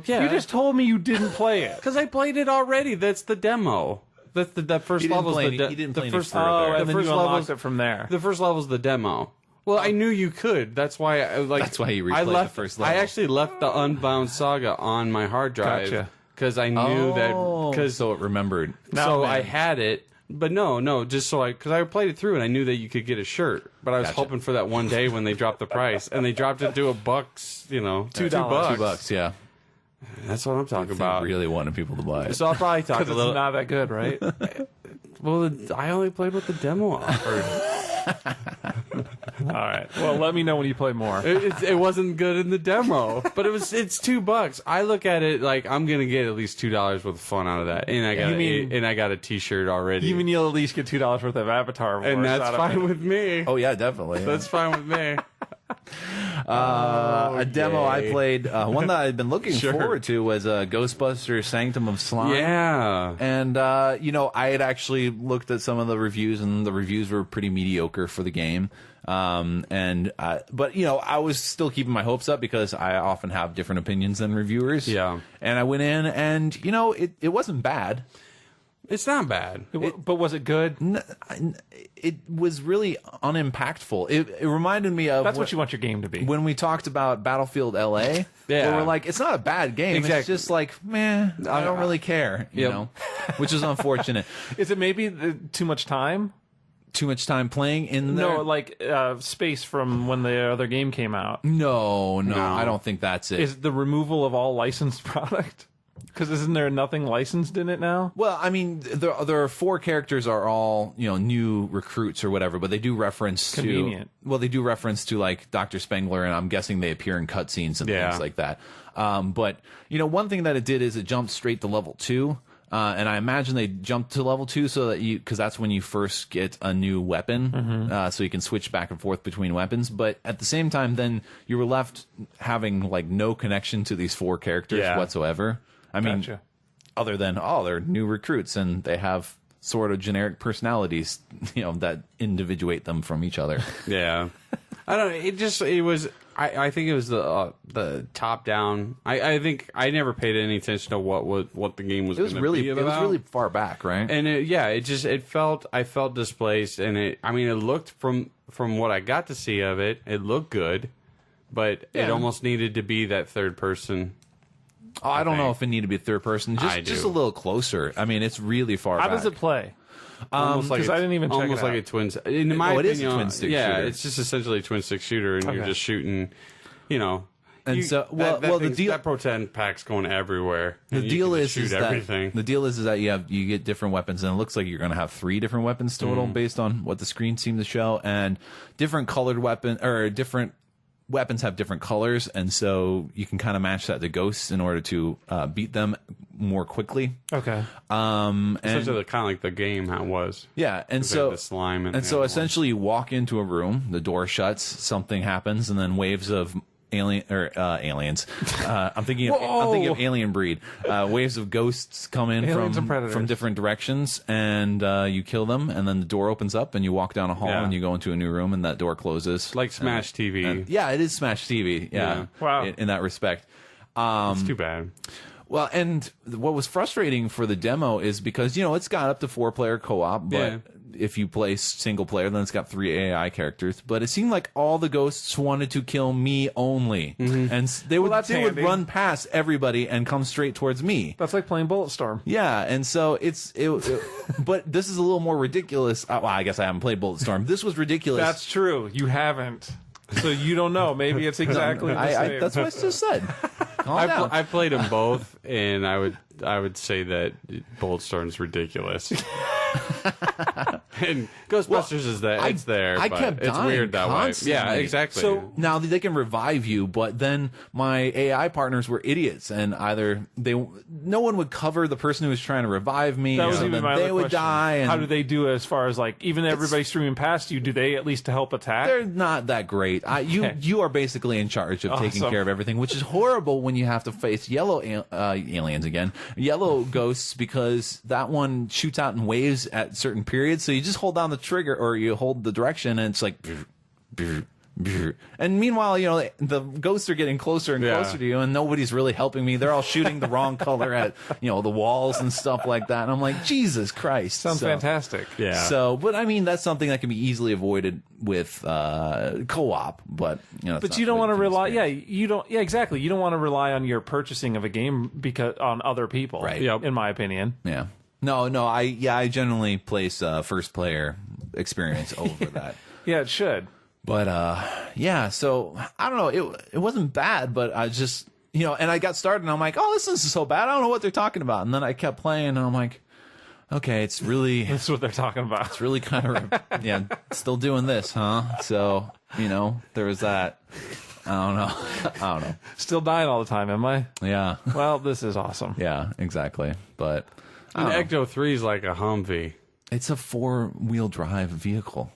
Yeah. You just told me you didn't play it. because I played it already. That's the demo. That first You didn't level's play the any- you didn't the play any first further. Oh, The and then first you unlocked level's it from there. the first level's the demo. Well, I knew you could. That's why That's why you replayed I left the first level. I actually left the Unbound Saga on my hard drive Gotcha. because I knew that because so it remembered. so man. I had it. But no, just so because I played it through and I knew that you could get a shirt, but I was Gotcha. hoping for that one day when they dropped the price, and they dropped it to $1, $2. $2, yeah. That's what I'm talking They about. really wanted people to buy it. So I'll probably talk Because a it's little. not that good, right? Well, I only played what the demo offered. All right. Well, let me know when you play more. It wasn't good in the demo, but it's $2. I look at it like I'm gonna get at least $2 worth of fun out of that, and I got a T-shirt already. You mean you'll at least get $2 worth of Avatar awards and that's out of fine it. with me. Oh yeah, definitely. That's fine with me. A demo I played. One that I'd been looking Sure. forward to was Ghostbusters Sanctum of Slime. Yeah. And, I had actually looked at some of the reviews, and the reviews were pretty mediocre for the game. But I was still keeping my hopes up because I often have different opinions than reviewers. Yeah. And I went in, and, it wasn't bad. It's not bad. But was it good? It was really unimpactful. It reminded me of That's what you want your game to be. when we talked about Battlefield LA. Yeah. Where we're like, it's not a bad game. It's Exactly. just like, meh, I don't really care, you Yep. know, which is unfortunate. Is it maybe too much time? Too much time playing in there? No, like space from when the other game came out. No, I don't think that's it. Is the removal of all licensed product? Because isn't there nothing licensed in it now? Well, I mean, there are 4 characters are all, new recruits or whatever, but they do reference Convenient. they do reference to like Dr. Spengler, and I'm guessing they appear in cutscenes and Yeah. things like that. But one thing that it did is it jumped straight to level 2. And I imagine they jumped to level 2 so that because that's when you first get a new weapon, so you can switch back and forth between weapons. But at the same time, then you were left having like no connection to these 4 characters Yeah. whatsoever. I mean, Gotcha. other than, oh, they're new recruits and they have sort of generic personalities, that individuate them from each other. Yeah. I don't know. I think it was the top down. I think I never paid any attention to what the game was. It was really far back, right? And I felt displaced, and it looked from what I got to see of it, it looked good, but it almost needed to be that third person. Oh, I don't know if it needed to be third person. Just a little closer. I mean, it's really far back. How does it play? Almost like because I didn't even check almost it out. like a twin. In my opinion, it is a twin stick shooter. It's just essentially a twin stick shooter, and you're just shooting. And that Pro-10 pack's going everywhere. The deal is everything. The deal is that you get different weapons, and it looks like you're going to have 3 different weapons total based on what the screen seemed to show, and different colored different weapons have different colors, and so you can kind of match that to ghosts in order to beat them more quickly. Okay. Essentially, kind of like the game how it was. Yeah, and so the slime and so essentially, you walk into a room, the door shuts, something happens, and then waves of aliens. I'm thinking of Alien Breed. Waves of ghosts come in from different directions, and you kill them, and then the door opens up, and you walk down a hall, and you go into a new room, and that door closes. Like Smash TV. Yeah, it is Smash TV. Yeah. Wow. In that respect. It's too bad. Well, and what was frustrating for the demo is because, it's got up to 4-player co-op, but if you play single player, then it's got 3 AI characters. But it seemed like all the ghosts wanted to kill me only. And they would run past everybody and come straight towards me. That's like playing Bulletstorm. Yeah, and so but this is a little more ridiculous. Well, I guess I haven't played Bulletstorm. This was ridiculous. That's true. You haven't. So you don't know. Maybe it's exactly the same. That's what I just said. I played them both, and I would say that Bulletstorm's ridiculous. And Ghostbusters is that it's there. I but kept it's dying weird that constantly. way. Yeah, exactly. So now they can revive you, but then my AI partners were idiots, and no one would cover the person who was trying to revive me. That was even my they other would question. die. And how do they do as far as even everybody streaming past you? Do they at least help attack? They're not that great. You are basically in charge of taking care of everything, which is horrible when you have to face yellow aliens again, yellow ghosts, because that one shoots out in waves at certain periods. So you just hold down the trigger or you hold the direction, and it's like. And meanwhile, the ghosts are getting closer and closer to you, and nobody's really helping me. They're all shooting the wrong color at the walls and stuff like that. And I'm like, Jesus Christ, sounds fantastic. Yeah. So, but I mean, that's something that can be easily avoided with co-op. But but you don't want to rely. Yeah, you don't. Yeah, exactly. You don't want to rely on your purchasing of a game on other people. Right. Yep. In my opinion. Yeah. No. I generally place first player experience over that. Yeah, it should. But so I don't know. It wasn't bad, but I just and I got started, and I'm like, oh, this isn't so bad. I don't know what they're talking about. And then I kept playing, and I'm like, okay, it's really that's what they're talking about. It's really kind of still doing this, huh? So there was that. I don't know. Still dying all the time, am I? Yeah. Well, this is awesome. Yeah, exactly. But Ecto 3 is like a Humvee. It's a 4-wheel drive vehicle.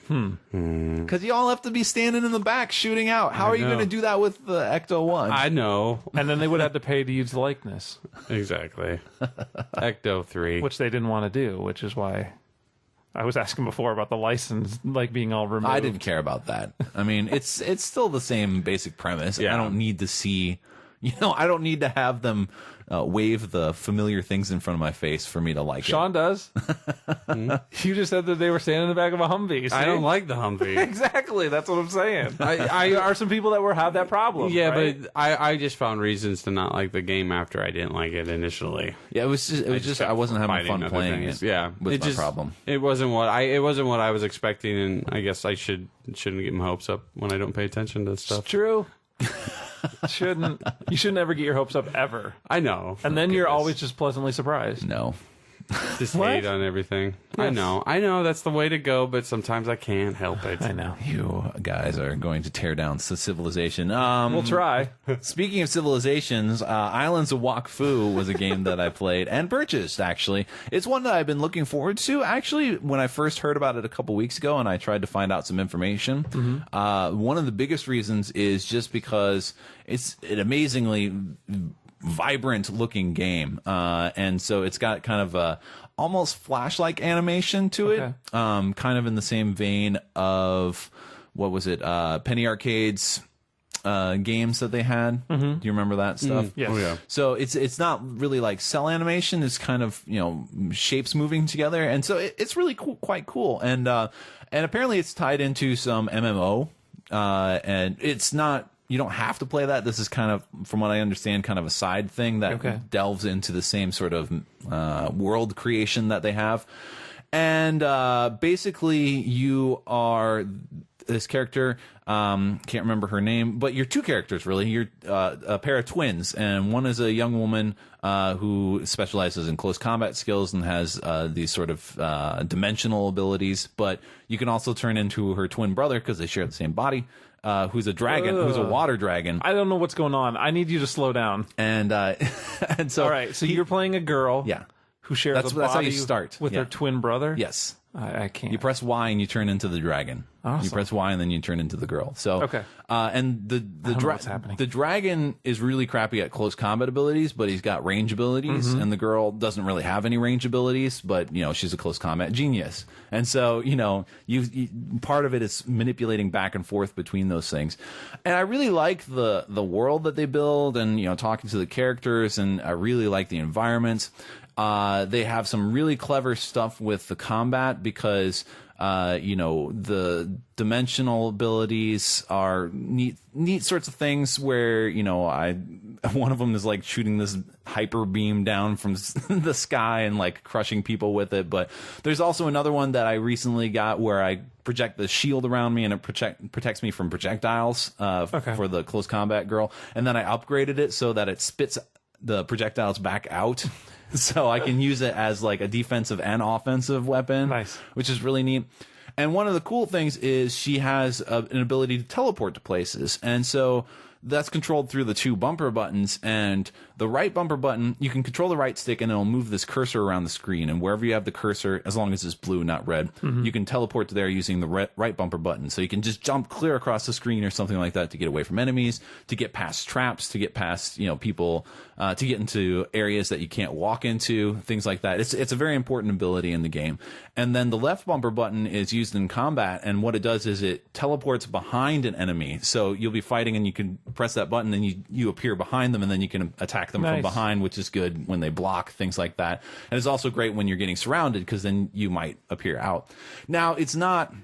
Because you all have to be standing in the back shooting out. How are you going to do that with the Ecto 1? I know. And then they would have to pay to use the likeness. Exactly. Ecto 3. Which they didn't want to do, which is why I was asking before about the license being all removed. I didn't care about that. I mean, it's still the same basic premise. Yeah. I don't need to see, I don't need to have them wave the familiar things in front of my face for me to like Sean does. You just said that they were standing in the back of a Humvee. See? I don't like the Humvee. Exactly. That's what I'm saying. There are some people that have that problem. Yeah, right? but I just found reasons to not like the game after I didn't like it initially. Yeah, it was just I wasn't having fun playing it. Yeah, was my problem. It wasn't what I was expecting, and I guess I shouldn't get my hopes up when I don't pay attention to stuff. It's true. You should never get your hopes up ever. I know. And then you're always just pleasantly surprised. No. Just hate on everything. Yes. I know that's the way to go, but sometimes I can't help it. I know. You guys are going to tear down civilization. We'll try. Speaking of civilizations, Islands of Wakfu was a game that I played and purchased, actually. It's one that I've been looking forward to. Actually, when I first heard about it a couple weeks ago and I tried to find out some information, one of the biggest reasons is just because it amazingly vibrant looking game. And so it's got kind of a almost Flash-like animation to it, kind of in the same vein of, what was it, Penny Arcade's games that they had. Do you remember that stuff? Yes. Oh, yeah. So it's not really like cell animation. It's kind of, you know, shapes moving together, and so it's really cool, quite cool. And apparently it's tied into some MMO, and it's not. You don't have to play that. This is kind of, from what I understand, kind of a side thing that delves into the same sort of world creation that they have. And basically, you are this character. Can't remember her name, but you're two characters, really. You're a pair of twins, and one is a young woman who specializes in close combat skills and has these sort of dimensional abilities. But you can also turn into her twin brother because they share the same body. Who's a dragon, who's a water dragon. I don't know what's going on. I need you to slow down. And and so, all right, so you're playing a girl, who shares a body that's how you start with her twin brother. Yes, I can't. You press Y and you turn into the dragon. Awesome. You press Y and then you turn into the girl. So and the dragon is really crappy at close combat abilities, but he's got range abilities, and the girl doesn't really have any range abilities, but you know, she's a close combat genius. And so, you know, you part of it is manipulating back and forth between those things. And I really like the world that they build, and you know, talking to the characters, and I really like the environments. They have some really clever stuff with the combat because you know, the dimensional abilities are neat sorts of things where, you know, one of them is like shooting this hyper beam down from the sky and like crushing people with it. But there's also another one that I recently got where I project the shield around me and it protects me from projectiles for the close combat girl. And then I upgraded it so that it spits the projectiles back out. So I can use it as like a defensive and offensive weapon, which is really neat. And one of the cool things is she has an ability to teleport to places. And so that's controlled through the two bumper buttons. And the right bumper button, you can control the right stick and it'll move this cursor around the screen. And wherever you have the cursor, as long as it's blue, not red, you can teleport to there using the right bumper button. So you can just jump clear across the screen or something like that to get away from enemies, to get past traps, to get past, you know, people, to get into areas that you can't walk into, things like that. It's a very important ability in the game. And then the left bumper button is used in combat, and what it does is it teleports behind an enemy. So you'll be fighting and you can press that button and you appear behind them, and then you can attack them from behind, which is good when they block, things like that. And it's also great when you're getting surrounded because then you might appear out. Now, it's not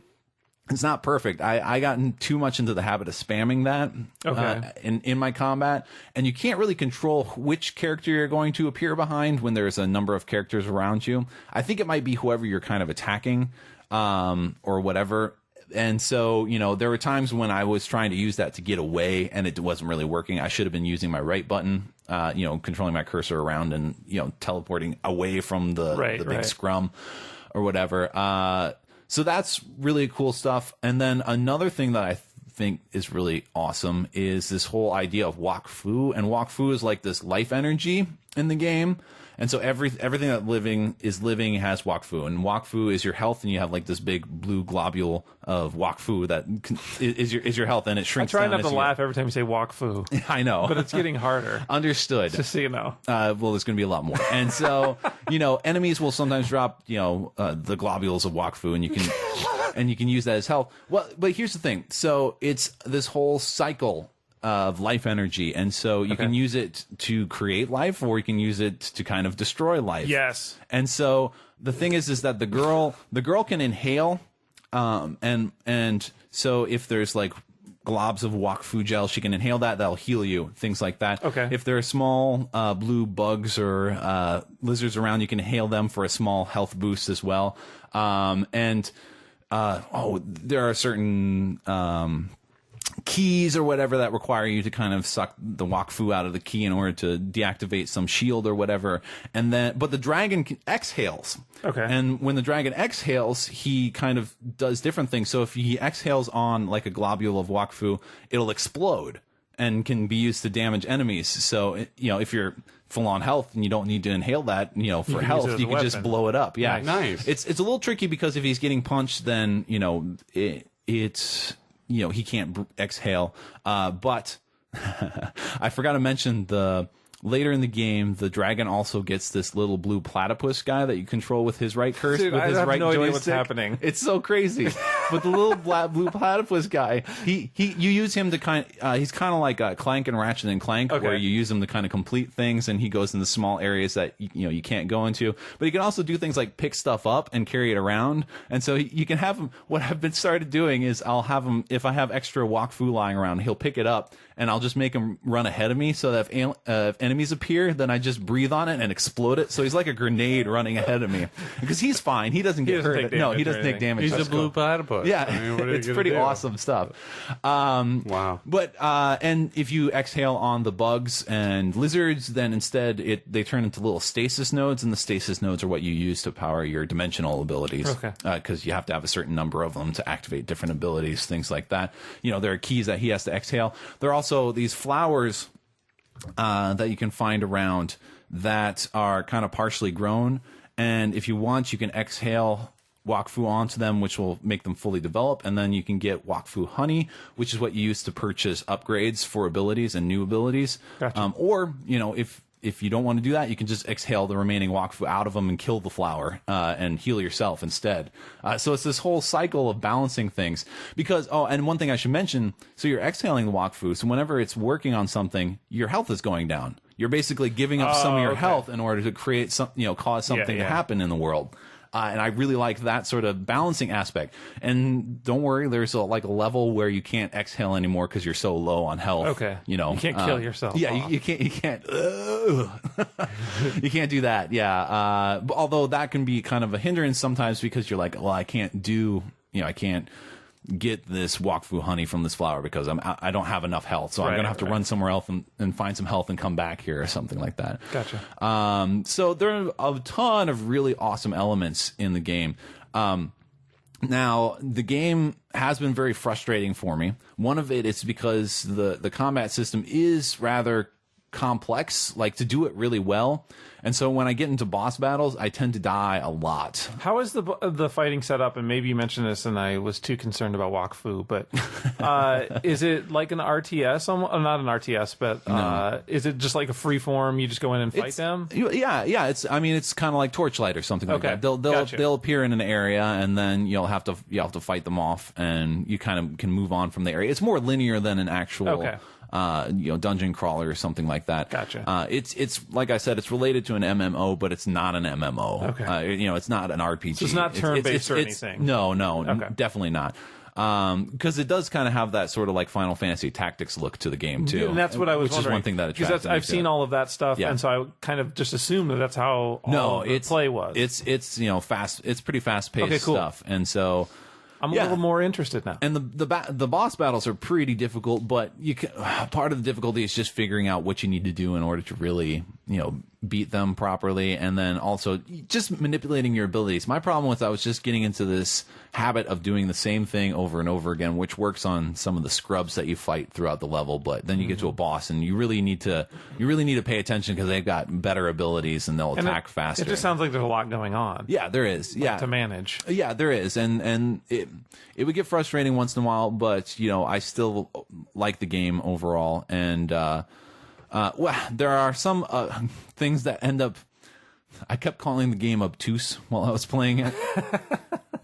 perfect. I gotten too much into the habit of spamming that in my combat, and you can't really control which character you're going to appear behind when there's a number of characters around you. I think it might be whoever you're kind of attacking or whatever. And so, you know, there were times when I was trying to use that to get away and it wasn't really working. I should have been using my right button, you know, controlling my cursor around and, you know, teleporting away from the big scrum or whatever. So that's really cool stuff. And then another thing that I think is really awesome is this whole idea of Wakfu. And Wakfu is like this life energy in the game. And so everything that is living has Wakfu, and Wakfu is your health, and you have like this big blue globule of Wakfu that is your health, and it shrinks down. I try not to laugh every time you say Wakfu. I know, but it's getting harder. Understood. Just so you know. Well, there's going to be a lot more, and so you know, enemies will sometimes drop the globules of Wakfu, and you can use that as health. Well, but here's the thing. So it's this whole cycle of life energy, and so you can use it to create life, or you can use it to kind of destroy life. Yes. And so the thing is that the girl can inhale, and so if there's like globs of Wakfu gel, she can inhale that'll heal you, things like that. Okay. If there are small blue bugs or lizards around, you can inhale them for a small health boost as well. There are certain keys or whatever that require you to kind of suck the Wakfu out of the key in order to deactivate some shield or whatever. But the dragon exhales. Okay. And when the dragon exhales, he kind of does different things. So if he exhales on like a globule of Wakfu, it'll explode and can be used to damage enemies. So, you know, if you're full on health and you don't need to inhale that, you know, for health, you can just blow it up. Yeah. Nice. It's a little tricky because if he's getting punched, then, you know, it's, you know, he can't exhale. But I forgot to mention the later in the game, the dragon also gets this little blue platypus guy that you control with his right cursor. Dude, with his I have right no joystick. idea what's happening. It's so crazy. But the little blue platypus guy, you use him to he's kind of like Clank and Ratchet and Clank, where you use him to kind of complete things, and he goes in the small areas that you can't go into. But he can also do things like pick stuff up and carry it around. And so you can have him. What I've been started doing is I'll have him, if I have extra Wakfu lying around, he'll pick it up, and I'll just make him run ahead of me, so that if enemies appear, then I just breathe on it and explode it. So he's like a grenade running ahead of me, because he's fine. He doesn't get hurt. No, he doesn't take damage. He's a blue platypus. Yeah, I mean, it's pretty awesome stuff. Wow. But and if you exhale on the bugs and lizards, then instead they turn into little stasis nodes, and the stasis nodes are what you use to power your dimensional abilities. Okay. Because you have to have a certain number of them to activate different abilities, things like that. There are keys that he has to exhale. There are also these flowers that you can find around that are kind of partially grown, and if you want, you can exhale Wakfu onto them, which will make them fully develop, and then you can get Wakfu honey, which is what you use to purchase upgrades for abilities and new abilities. Gotcha. Or if you don't want to do that, you can just exhale the remaining Wakfu out of them and kill the flower and heal yourself instead. So it's this whole cycle of balancing things. Because, and one thing I should mention, so you're exhaling the Wakfu, so whenever it's working on something, your health is going down. You're basically giving up some of your health in order to create some, cause something to happen in the world. And I really like that sort of balancing aspect. And don't worry, there's a level where you can't exhale anymore because you're so low on health. Okay. You can't kill yourself. Yeah, you can't. You can't do that. Yeah. Although that can be kind of a hindrance sometimes, because you're like, well, I can't get this Wakfu honey from this flower because I don't have enough health, so I'm gonna have to run somewhere else and find some health and come back here or something like that. Gotcha. So there are a ton of really awesome elements in the game. Now the game has been very frustrating for me. One of it is because the combat system is rather complex, like to do it really well. And so when I get into boss battles, I tend to die a lot. How is the fighting set up? And maybe you mentioned this, and I was too concerned about Wakfu, but is it like an RTS? Not an RTS, but No. Is it just like a free form? You just go in and fight them? Yeah. It's kind of like Torchlight or something like that. Gotcha. They'll appear in an area, and then you'll have to fight them off, and you kind of can move on from the area. It's more linear than an actual. Okay. Dungeon crawler or something like that. Gotcha. It's like I said, it's related to an MMO, but it's not an MMO. Okay. It's not an RPG. So it's not turn-based or anything? No, Okay. Definitely not. Because it does kind of have that sort of like Final Fantasy Tactics look to the game too. And that's what I was wondering. Which is one thing that attracted me. I've seen all of that stuff, and so I kind of just assumed that's how the play was. It's fast. It's pretty fast paced stuff, and so. I'm a little more interested now. And the boss battles are pretty difficult, but part of the difficulty is just figuring out what you need to do in order to really, beat them properly, and then also just manipulating your abilities. My problem was I was just getting into this habit of doing the same thing over and over again, which works on some of the scrubs that you fight throughout the level, but then you get to a boss and you really need to pay attention because they've got better abilities and they'll attack faster. It just sounds like there's a lot going on. Yeah, there is. To manage. Yeah, there is, and it would get frustrating once in a while, but I still like the game overall. And there are some things that end up. I kept calling the game obtuse while I was playing it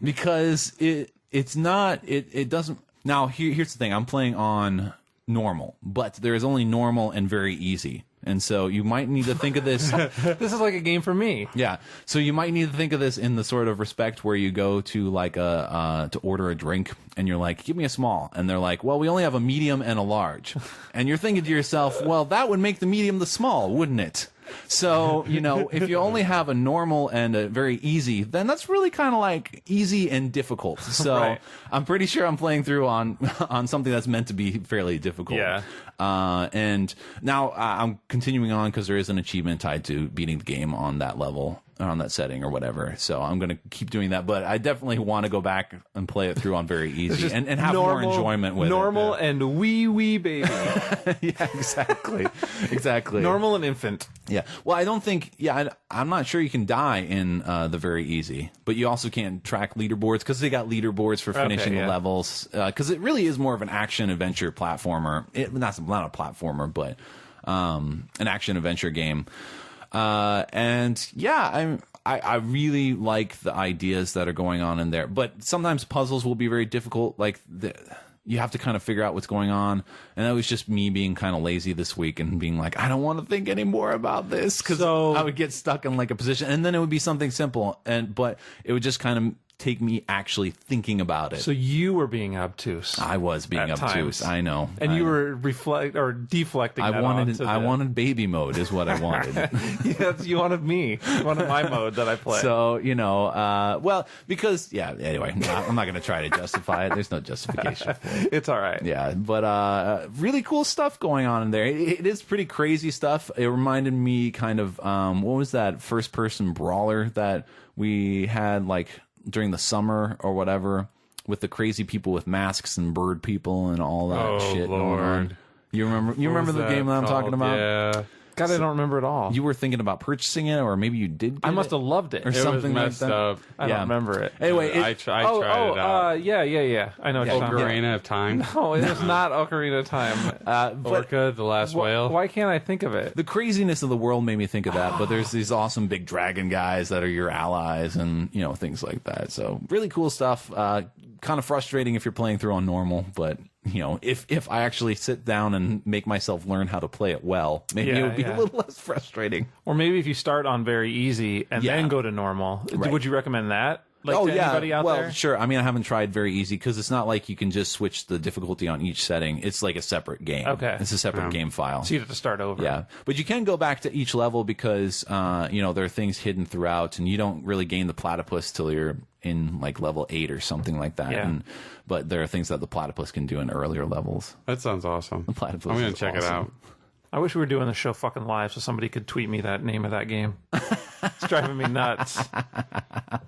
because it's not. It doesn't. Now here's the thing. I'm playing on normal, but there is only normal and very easy. And so you might need to think of this. This is like a game for me. Yeah. So you might need to think of this in the sort of respect where you go to like to order a drink and you're like, give me a small. And they're like, well, we only have a medium and a large. And you're thinking to yourself, well, that would make the medium the small, wouldn't it? So, if you only have a normal and a very easy, then that's really kind of like easy and difficult. So Right. I'm pretty sure I'm playing through on something that's meant to be fairly difficult. Yeah. And now I'm continuing on because there is an achievement tied to beating the game on that level, or on that setting or whatever. So I'm going to keep doing that. But I definitely want to go back and play it through on very easy and have more enjoyment with normal it. And wee baby. Yeah, exactly. Exactly. Normal and infant. Yeah. Well, I don't think. Yeah, I'm not sure you can die in the very easy, but you also can't track leaderboards because they got leaderboards for finishing the levels. Because it really is more of an action adventure platformer. Not a platformer, but an action adventure game. And yeah, I really like the ideas that are going on in there, but sometimes puzzles will be very difficult. Like you have to kind of figure out what's going on. And that was just me being kind of lazy this week and being like, I don't want to think anymore about this, because I would get stuck in like a position, and then it would be something simple, but it would just kind of take me actually thinking about it. So you were being obtuse. I was being obtuse. I know. And you were deflecting. I wanted baby mode is what I wanted. Yes, you wanted me. You wanted my mode that I play. So, well, because anyway, I'm not going to try to justify it. There's no justification for it. It's all right. Yeah, but really cool stuff going on in there. It is pretty crazy stuff. It reminded me kind of what was that first person brawler that we had like during the summer or whatever, with the crazy people with masks and bird people and all that shit going on. You remember the game that I'm talking about? Yeah. God, I don't remember at all. You were thinking about purchasing it, or maybe you did. I must have loved it, or something like that. Up. I don't remember it. Anyway, I tried it out. Yeah. I know. Ocarina of Time. No, it was not Ocarina of Time. Orca, the Last Whale. Why can't I think of it? The craziness of the world made me think of that. But there's these awesome big dragon guys that are your allies, and things like that. So really cool stuff. Kind of frustrating if you're playing through on normal, but if I actually sit down and make myself learn how to play it well, maybe it would be a little less frustrating. Or maybe if you start on very easy and then go to normal. Right. Would you recommend that? Anybody out there? Sure. I mean, I haven't tried very easy because it's not like you can just switch the difficulty on each setting. It's like a separate game. Okay. It's a separate game file. So you have to start over. Yeah. But you can go back to each level because, there are things hidden throughout, and you don't really gain the platypus till you're in like level 8 or something like that. Yeah. But there are things that the platypus can do in earlier levels. That sounds awesome. The platypus I'm going to check it out. I wish we were doing the show fucking live so somebody could tweet me that name of that game. It's driving me nuts.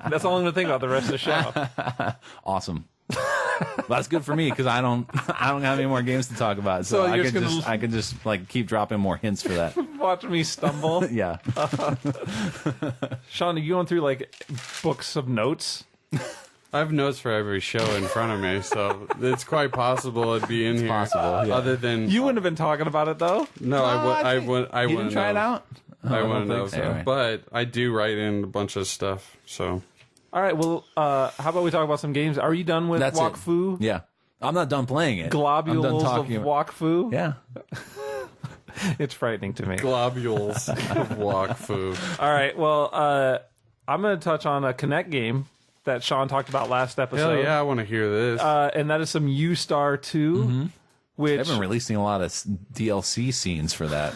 That's all I'm going to think about the rest of the show. Awesome. Well, that's good for me because I don't have any more games to talk about, so I can just like keep dropping more hints for that. Watch me stumble. Yeah. Sean, are you going through like books of notes? I have notes for every show in front of me, so it's quite possible it'd be in here. Possible, yeah. Other than you wouldn't have been talking about it though. No, I wouldn't. You didn't try it out. I wouldn't have. so. Anyway. But I do write in a bunch of stuff. So. All right. Well, how about we talk about some games? Are you done with Wakfu? Yeah, I'm not done playing it. Globules of Wakfu. Yeah. It's frightening to me. Globules of Wakfu. All right. Well, I'm going to touch on a Kinect game that Sean talked about last episode. Hell yeah, I want to hear this. And that is some Yoostar 2, which They've been releasing a lot of DLC scenes for that.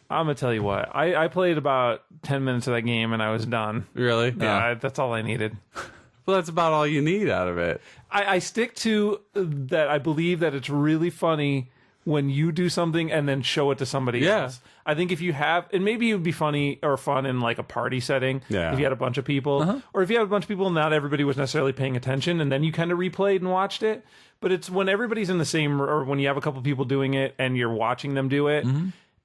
I'm going to tell you what. I played about 10 minutes of that game and I was done. Really? Yeah, that's all I needed. Well, that's about all you need out of it. I stick to that. I believe that it's really funny when you do something and then show it to somebody else. I think if you have, and maybe it would be funny or fun in like a party setting, if you had a bunch of people, or if you had a bunch of people and not everybody was necessarily paying attention, and then you kind of replayed and watched it. But it's when everybody's in the same, or when you have a couple people doing it and you're watching them do it,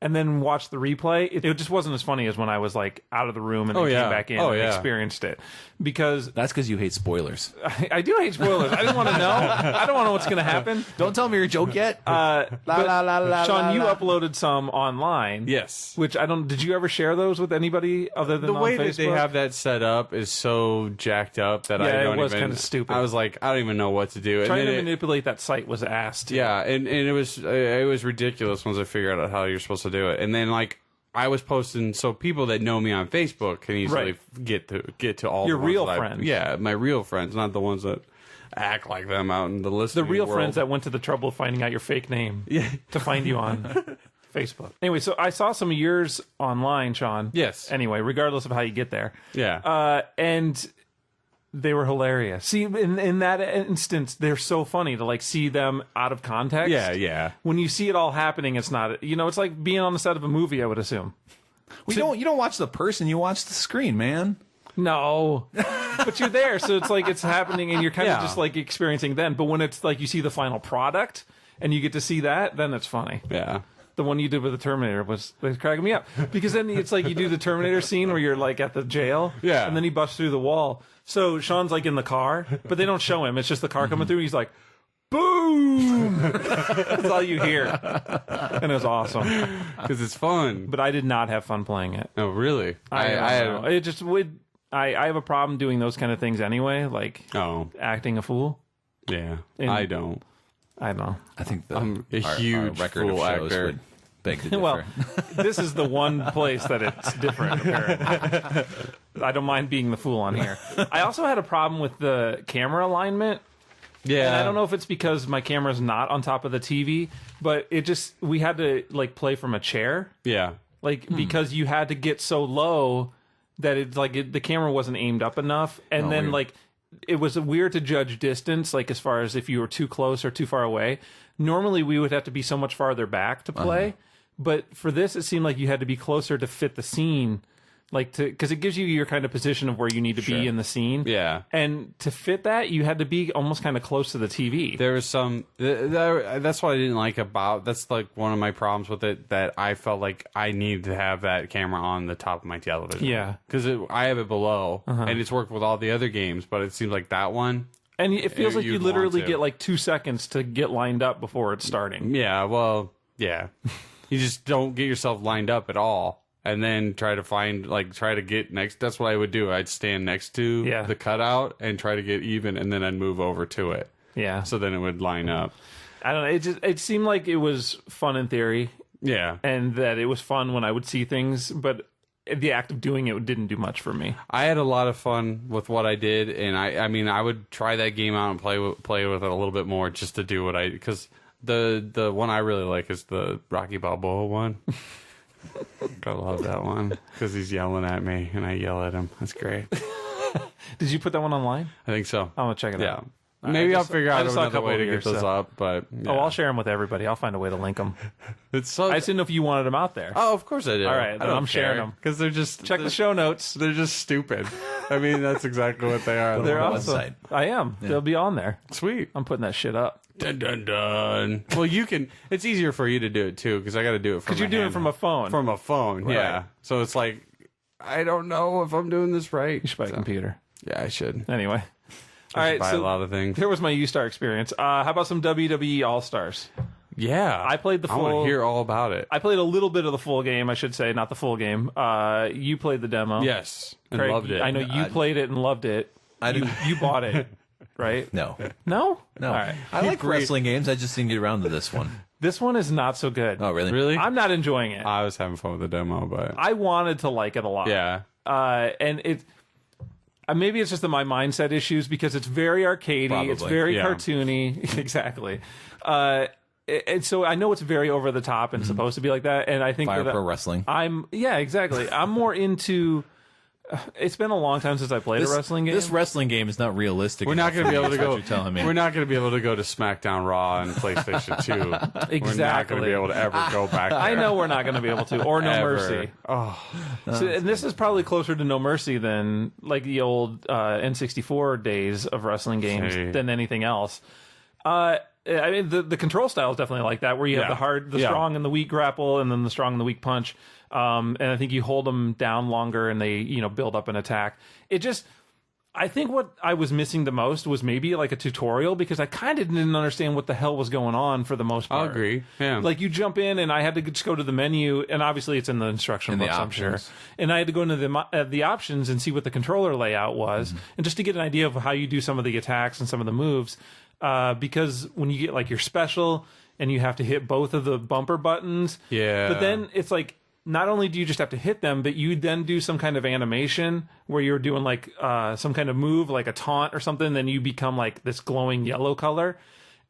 and then watch the replay, it just wasn't as funny as when I was like out of the room and then came back in and experienced it. Because that's because you hate spoilers. I do hate spoilers. I didn't want to know. I don't want to know what's going to happen. Don't tell me your joke yet. Sean, you uploaded some online. Yes. Which I don't. Did you ever share those with anybody other than the way on Facebook? that they have that set up is so jacked up that I don't it was even. kind of stupid. I was like, I don't even know what to do. Trying to manipulate that site was ass. Too. Yeah, and it was ridiculous once I figured out how you're supposed to do it, and then like. I was posting, so people that know me on Facebook can easily get to all your the ones real that friends. Yeah, my real friends, not the ones that act like them out in the listening The real world. friends that went to the trouble of finding out your fake name to find you on Facebook. Anyway, so I saw some of yours online, Sean. Yes. Anyway, regardless of how you get there. Yeah. And they were hilarious. See, in that instance, they're so funny to like see them out of context. Yeah. When you see it all happening, it's not. It's like being on the set of a movie. I would assume. You don't watch the person, you watch the screen, man. No, but you're there, so it's like it's happening, and you're kind of just like experiencing then. But when it's like you see the final product and you get to see that, then it's funny. Yeah. The one you did with the Terminator was cracking me up because then it's like you do the Terminator scene where you're like at the jail, and then he busts through the wall. So Sean's like in the car, but they don't show him. It's just the car coming through. He's like, boom. That's all you hear, and it was awesome because it's fun. But I did not have fun playing it. Oh, really? I it just would. I have a problem doing those kind of things anyway, like acting a fool. Yeah, and I don't. I don't know. I think I'm a huge record fool of shows actor. would beg to differ. Well, this is the one place that it's different, apparently. I don't mind being the fool on here. I also had a problem with the camera alignment. Yeah. And I don't know if it's because my camera's not on top of the TV, but we had to like play from a chair. Yeah. Like, because you had to get so low that it's like the camera wasn't aimed up enough. And then, weird. like, it was weird to judge distance, like, as far as if you were too close or too far away. Normally, we would have to be so much farther back to play. But for this, it seemed like you had to be closer to fit the scene. Like, because it gives you your kind of position of where you need to be in the scene. Yeah. And to fit that, you had to be almost kind of close to the TV. There was some... That's what I didn't like about... That's, like, one of my problems with it, that I felt like I needed to have that camera on the top of my television. Yeah. Because I have it below, and it's worked with all the other games, but it seems like that one... And it feels like you you'd literally want to. get, like, 2 seconds to get lined up before it's starting. Yeah, well, yeah. You just don't get yourself lined up at all. And then try to get next. That's what I would do. I'd stand next to the cutout and try to get even, and then I'd move over to it. Yeah. So then it would line up. I don't know. It seemed like it was fun in theory. Yeah. And that it was fun when I would see things, but the act of doing it didn't do much for me. I had a lot of fun with what I did, and I mean, I would try that game out and play with it a little bit more just to do what because the one I really like is the Rocky Balboa one. I love that one because he's yelling at me and I yell at him. That's great. Did you put that one online? I think so. I'm gonna check it out. Maybe I'll figure out saw a another couple way to of get those yours, up, but yeah. Oh, I'll share them with everybody. I'll find a way to link them. It's so. I just didn't know if you wanted them out there. Oh, of course I do. All right, then I'm sharing them because they're just check the show notes. They're just stupid. I mean, that's exactly what they are. They're on the awesome. website. I am. They'll be on there. Sweet. I'm putting that shit up. Dun dun dun. Well, you can. It's easier for you to do it too because I got to do it because you're doing it from a phone. From a phone, yeah. So it's like I don't know if I'm doing this right. You should buy a computer. Yeah, I should. Anyway. All right, buy a lot of things. There was my Yoostar experience. How about some WWE All Stars? Yeah, I played the full. I want to hear all about it. I played a little bit of the full game, I should say, not the full game. You played the demo. Yes, and Craig, loved it. I know you played it and loved it. You bought it, right? No. No? No. All right. I like wrestling games. I just didn't get around to this one. This one is not so good. Oh, really? Really? I'm not enjoying it. I was having fun with the demo, but I wanted to like it a lot. yeah. And it. Maybe it's just my mindset issues because it's very arcadey, Probably. it's very Yeah. cartoony, exactly. And so I know it's very over the top and supposed to be like that. And I think Fire that Pro Wrestling. Exactly. I'm more into. It's been a long time since I played a wrestling game. This wrestling game is not realistic. We're not going to be able to go. You're telling me. We're not going to be able to go to SmackDown Raw and PlayStation 2. We're not Exactly. going to be able to ever go back there. I know we're not going to be able to, or No Ever. Mercy. Oh, So, and this is probably closer to No Mercy than like the old N64 days of wrestling games Hey. than anything else. I mean, the control style is definitely like that, where you have the strong and the weak grapple, and then the strong and the weak punch. And I think you hold them down longer, and they build up an attack. I think what I was missing the most was maybe like a tutorial because I kind of didn't understand what the hell was going on for the most part. I'll agree. Yeah. Like you jump in, and I had to just go to the menu, and obviously it's in the instruction books, I'm sure. And I had to go into the options and see what the controller layout was, and just to get an idea of how you do some of the attacks and some of the moves. Because when you get like your special, and you have to hit both of the bumper buttons, but then it's like. Not only do you just have to hit them, but you then do some kind of animation where you're doing like some kind of move, like a taunt or something. Then you become like this glowing yellow color.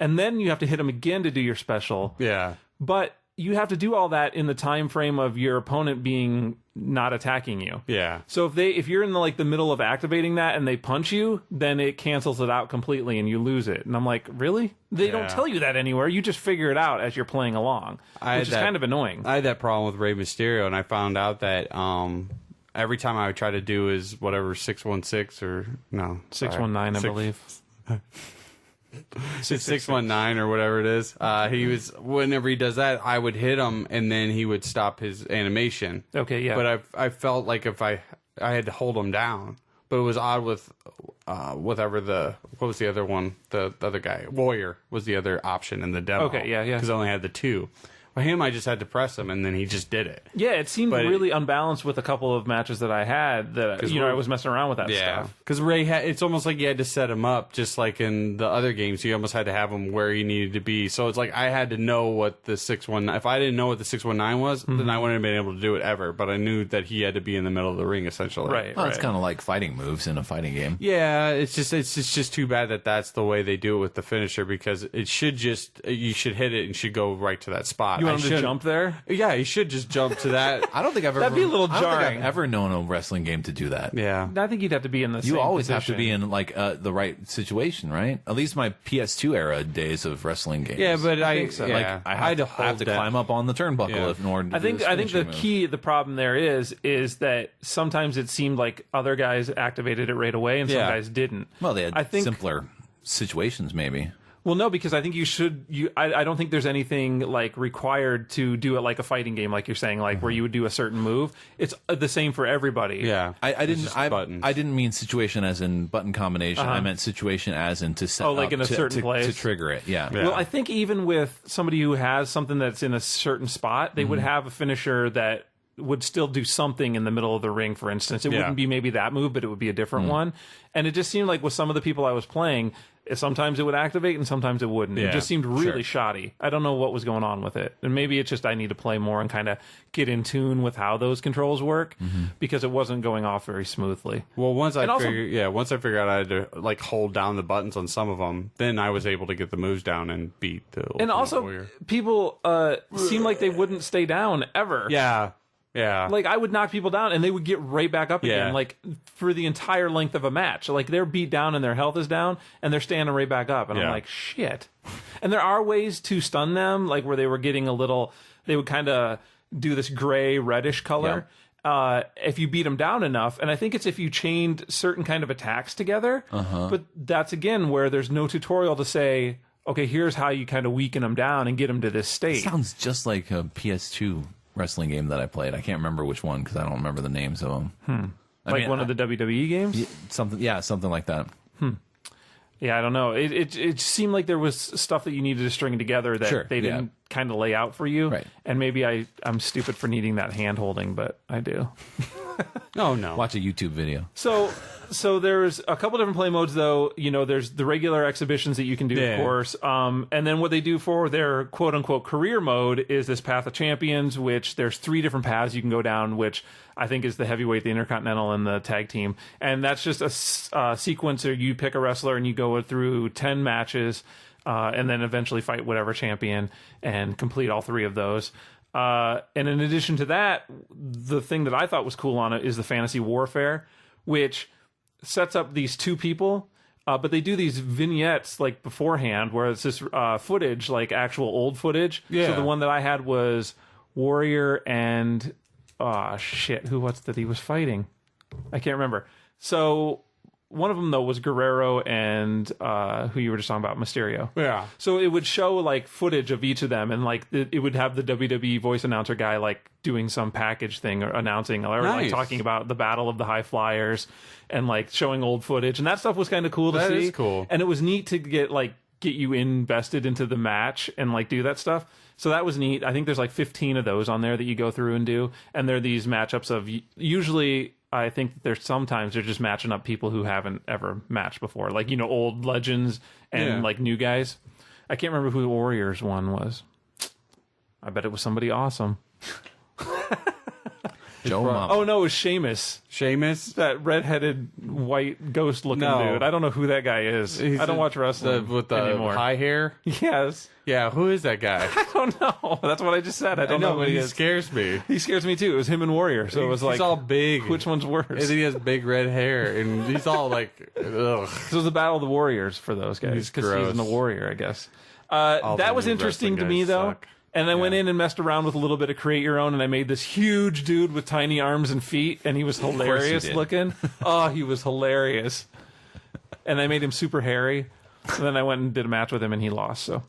And then you have to hit them again to do your special. yeah. But you have to do all that in the time frame of your opponent being not attacking you. Yeah. So if you're in the middle of activating that and they punch you, then it cancels it out completely and you lose it. And I'm like, really? They don't tell you that anywhere. You just figure it out as you're playing along, which is kind of annoying. I had that problem with Rey Mysterio, and I found out that every time I would try to do his whatever 616 or no 619, I believe. 619 or whatever it is. He was whenever he does that, I would hit him, and then he would stop his animation. Okay, yeah. But I felt like if I had to hold him down, but it was odd with what was the other one? The other guy, Warrior, was the other option in the demo. Okay, yeah. Because I only had the 2. For him, I just had to press him, and then he just did it. Yeah, it seemed really unbalanced with a couple of matches that I had that, I was messing around with that stuff. Because Ray, it's almost like you had to set him up, just like in the other games. You almost had to have him where he needed to be. So it's like I had to know what the 619... If I didn't know what the 619 was, then I wouldn't have been able to do it ever. But I knew that he had to be in the middle of the ring, essentially. Right, Well, it's kind of like fighting moves in a fighting game. Yeah, it's just too bad that that's the way they do it with the finisher, because it should you should hit it and should go right to that spot. You want him to jump there? Yeah, you should just jump to that. I don't think I've ever... That'd be a little I don't think jarring. I've ever known a wrestling game to do that. Yeah. I think you'd have to be in the same You always position. have to be in like the right situation, right? At least my PS2 era days of wrestling games. Yeah, but I think so. yeah, Like I have to climb up on the turnbuckle in order to I think the problem there is that sometimes it seemed like other guys activated it right away and some guys didn't. Well, they had I think, simpler situations, maybe. Well, no, because I think I don't think there's anything like required to do it like a fighting game, like you're saying, like where you would do a certain move. It's the same for everybody. Yeah, I didn't mean situation as in button combination. I meant situation as in to set like up in a certain place to trigger it. Yeah. Well, I think even with somebody who has something that's in a certain spot, they would have a finisher that would still do something in the middle of the ring, for instance. It wouldn't be maybe that move, but it would be a different one. And it just seemed like with some of the people I was playing, sometimes it would activate and sometimes it wouldn't. It just seemed really shoddy. I don't know what was going on with it. And maybe it's just I need to play more and kind of get in tune with how those controls work because it wasn't going off very smoothly. Well, once I figured out I had to like hold down the buttons on some of them, then I was able to get the moves down and beat the Ultimate And also, Warrior. people seem like they wouldn't stay down ever. Yeah. Yeah. Like, I would knock people down, and they would get right back up again, like, for the entire length of a match. Like, they're beat down, and their health is down, and they're standing right back up. And I'm like, shit. And there are ways to stun them, like, where they were getting a little... They would kind of do this gray, reddish color. If you beat them down enough, and I think it's if you chained certain kind of attacks together. But that's, again, where there's no tutorial to say, okay, here's how you kind of weaken them down and get them to this state. It sounds just like a PS2 wrestling game that I played. I can't remember which one because I don't remember the names of them. One of the WWE games? Something like that. Yeah, I don't know. It seemed like there was stuff that you needed to string together that they didn't kind of lay out for you. Right. And maybe I'm stupid for needing that hand holding, but I do. Oh, no. Watch a YouTube video. So there's a couple different play modes, though. You know, there's the regular exhibitions that you can do, of course. And then what they do for their quote-unquote career mode is this Path of Champions, which there's 3 different paths you can go down, which I think is the heavyweight, the intercontinental, and the tag team. And that's just a sequence where you pick a wrestler and you go through 10 matches and then eventually fight whatever champion and complete all 3 of those. And in addition to that, the thing that I thought was cool on it is the Fantasy Warfare, which sets up these 2 people, but they do these vignettes like beforehand where it's this footage, like actual old footage. So the one that I had was Warrior and who was that he was fighting? I can't remember. So one of them though was Guerrero and who you were just talking about, Mysterio. Yeah. So it would show like footage of each of them, and like it would have the WWE voice announcer guy like doing some package thing or announcing or like talking about the Battle of the High Flyers and like showing old footage, and that stuff was kind of cool to see. That is cool. And it was neat to get you invested into the match and like do that stuff. So that was neat. I think there's like 15 of those on there that you go through and do, and they're these matchups of usually. I think there's sometimes they're just matching up people who haven't ever matched before, like, you know, old legends and like new guys. I can't remember who the Warriors one was. I bet it was somebody awesome. Joe Mama. Oh no, it was Sheamus. Sheamus? That redheaded white ghost looking dude. I don't know who that guy is. I don't watch wrestling with the anymore. high hair. Yes. Yeah, who is that guy? I don't know. That's what I just said. I don't know who he is. Scares me. He scares me too. It was him and Warrior. So it was like he's all big. Which one's worse? And he has big red hair, and he's all like, ugh. This was the Battle of the Warriors for those guys because he's in the Warrior, I guess. That was interesting to me though. Suck. And I went in and messed around with a little bit of Create Your Own, and I made this huge dude with tiny arms and feet, and he was hilarious looking. Oh, he was hilarious. And I made him super hairy. And then I went and did a match with him, and he lost. So,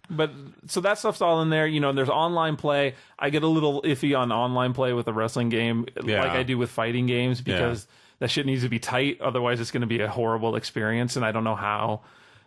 but so that stuff's all in there. You know, there's online play. I get a little iffy on online play with a wrestling game, like I do with fighting games, because that shit needs to be tight, otherwise it's going to be a horrible experience, and I don't know how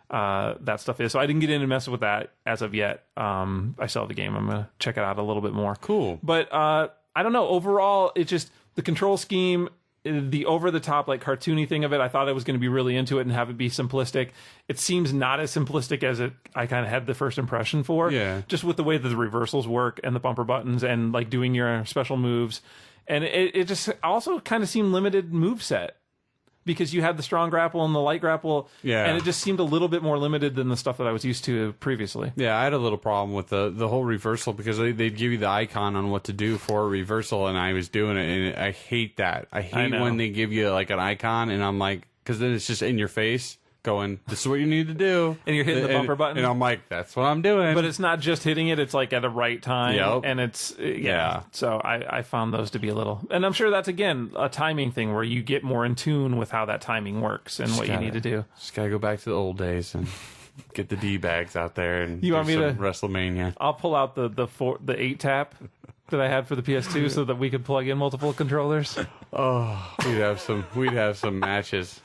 that stuff is. So I didn't get in and mess with that as of yet. I still have the game. I'm going to check it out a little bit more. Cool. But I don't know. Overall, it's just the control scheme, the over-the-top, like, cartoony thing of it. I thought I was going to be really into it and have it be simplistic. It seems not as simplistic as I kind of had the first impression for. Yeah. Just with the way that the reversals work and the bumper buttons and, like, doing your special moves. And it just also kind of seemed limited moveset, because you had the strong grapple and the light grapple, and it just seemed a little bit more limited than the stuff that I was used to previously. Yeah, I had a little problem with the whole reversal, because they'd give you the icon on what to do for a reversal, and I was doing it, and I hate that. I hate when they give you like an icon, and I'm like, because then it's just in your face, going, this is what you need to do. And you're hitting the bumper button. And I'm like, that's what I'm doing. But it's not just hitting it, it's like at the right time. Yep. And it's, So I found those to be a little, and I'm sure that's, again, a timing thing where you get more in tune with how that timing works and what you need to do. Just gotta go back to the old days and get the D-bags out there and you want me to WrestleMania. I'll pull out the 8-tap that I had for the PS2 so that we could plug in multiple controllers. Oh, we'd have some matches.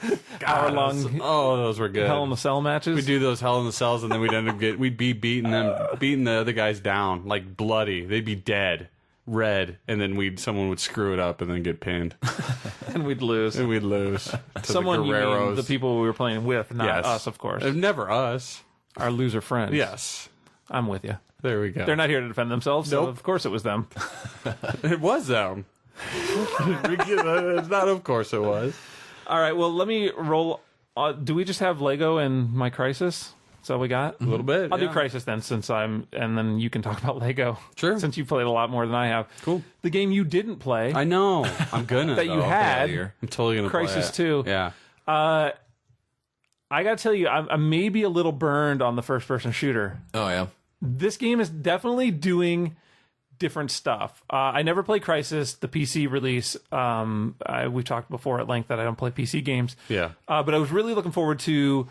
Hour-long. Those were good. Hell in the Cell matches. We'd do those Hell in the Cells, and then we'd be beating the other guys down, like bloody. They'd be dead, red, and then someone would screw it up and then get pinned. And we'd lose. Someone, you mean the people we were playing with, not us, of course. Never us. Our loser friends. Yes. I'm with you. There we go. They're not here to defend themselves, so of course it was them. It was them. It's not of course it was. All right, well, let me roll. Do we just have Lego and my Crysis? Is that what we got? A little bit. I'll do Crysis then, and then you can talk about Lego. Sure. Since you played a lot more than I have. Cool. The game you didn't play. I know. I'm gonna. that you had. I'm totally gonna play Crysis it. 2. Yeah. I gotta tell you, I'm maybe a little burned on the first-person shooter. Oh, yeah. This game is definitely doing different stuff. I never played Crysis, the PC release. We've talked before at length that I don't play PC games. Yeah. But I was really looking forward to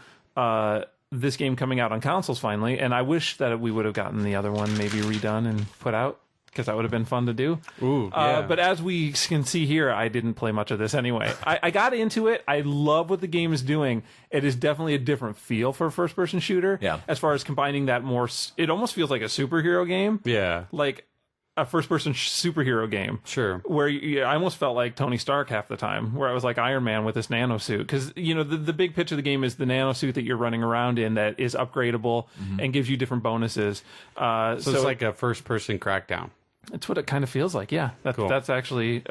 this game coming out on consoles finally, and I wish that we would have gotten the other one maybe redone and put out, because that would have been fun to do. Ooh, yeah. But as we can see here, I didn't play much of this anyway. I got into it. I love what the game is doing. It is definitely a different feel for a first-person shooter. Yeah. As far as combining that more, it almost feels like a superhero game. Yeah. Like a first-person superhero game. Sure. Where I almost felt like Tony Stark half the time, where I was like Iron Man with this nano suit. Because, the big pitch of the game is the nano suit that you're running around in that is upgradable and gives you different bonuses. So it's like a first-person Crackdown. That's what it kind of feels like, yeah. Cool. That's actually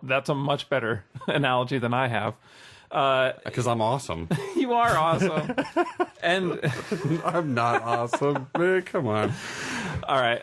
that's a much better analogy than I have. Because I'm awesome. You are awesome. And I'm not awesome. Man, come on. All right.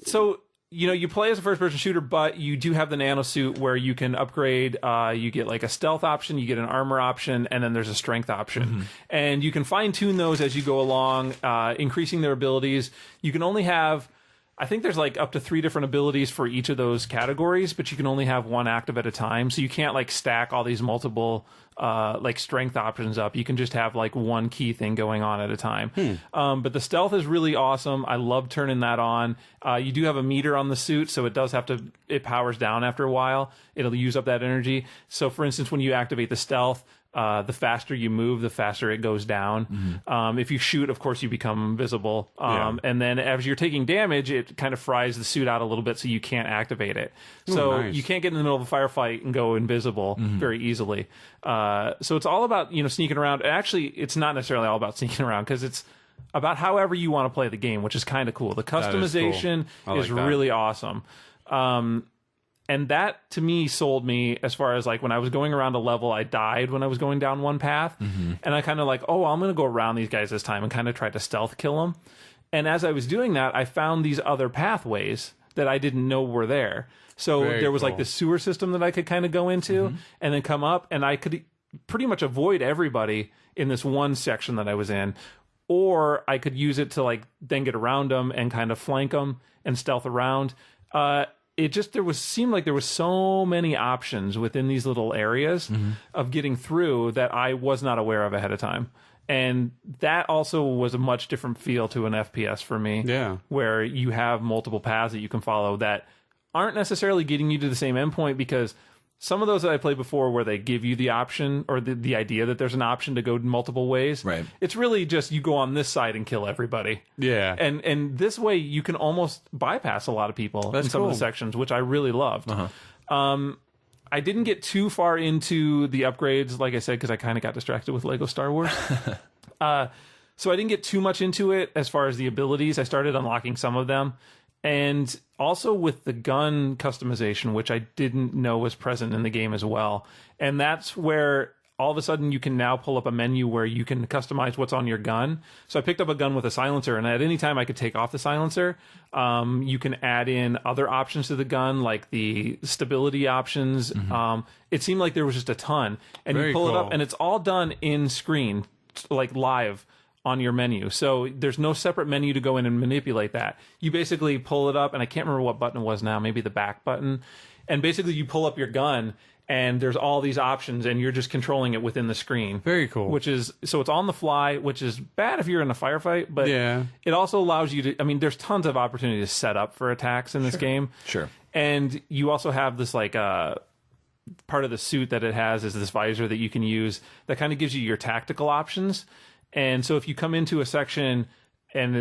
So, you play as a first-person shooter, but you do have the nano suit where you can upgrade. You get like a stealth option, you get an armor option, and then there's a strength option. And you can fine-tune those as you go along, increasing their abilities. You can only have, I think there's like up to 3 different abilities for each of those categories, but you can only have one active at a time. So you can't like stack all these multiple like strength options up. You can just have like one key thing going on at a time. But the stealth is really awesome. I love turning that on. You do have a meter on the suit, so it powers down after a while. It'll use up that energy. So for instance, when you activate the stealth, the faster you move, the faster it goes down. If you shoot, of course, you become invisible. And then as you're taking damage, it kind of fries the suit out a little bit so you can't activate it. So nice. you can't get in the middle of a firefight and go invisible very easily. So it's all about, sneaking around. Actually, it's not necessarily all about sneaking around, because it's about however you want to play the game, which is kind of cool. The customization is really awesome. And that, to me, sold me as far as, like, when I was going around a level, I died when I was going down one path. And I kind of like, I'm going to go around these guys this time and kind of try to stealth kill them. And as I was doing that, I found these other pathways that I didn't know were there. So there was, like, this sewer system that I could kind of go into and then come up, and I could pretty much avoid everybody in this one section that I was in. Or I could use it to, like, then get around them and kind of flank them and stealth around. Seemed like there was so many options within these little areas of getting through that I was not aware of ahead of time. And that also was a much different feel to an FPS for me. Yeah. Where you have multiple paths that you can follow that aren't necessarily getting you to the same endpoint, because some of those that I played before where they give you the option or the idea that there's an option to go multiple ways. Right. It's really just you go on this side and kill everybody. Yeah. And this way you can almost bypass a lot of people in some of the sections, which I really loved. I didn't get too far into the upgrades, like I said, because I kind of got distracted with Lego Star Wars. So I didn't get too much into it as far as the abilities. I started unlocking some of them. And also with the gun customization, which I didn't know was present in the game as well. And that's where all of a sudden you can now pull up a menu where you can customize what's on your gun. So I picked up a gun with a silencer, and at any time I could take off the silencer. You can add in other options to the gun, like the stability options. It seemed like there was just a ton. And you pull it up, and it's all done in screen, like live on your menu. So there's no separate menu to go in and manipulate that. You basically pull it up, and I can't remember what button it was now, maybe the back button. And basically you pull up your gun, and there's all these options, and you're just controlling it within the screen. Very cool. Which is, so it's on the fly, which is bad if you're in a firefight, but yeah, it also allows you to, I mean, there's tons of opportunity to set up for attacks in this game. Sure. And you also have this, like, part of the suit that it has is this visor that you can use that kind of gives you your tactical options. And so if you come into a section and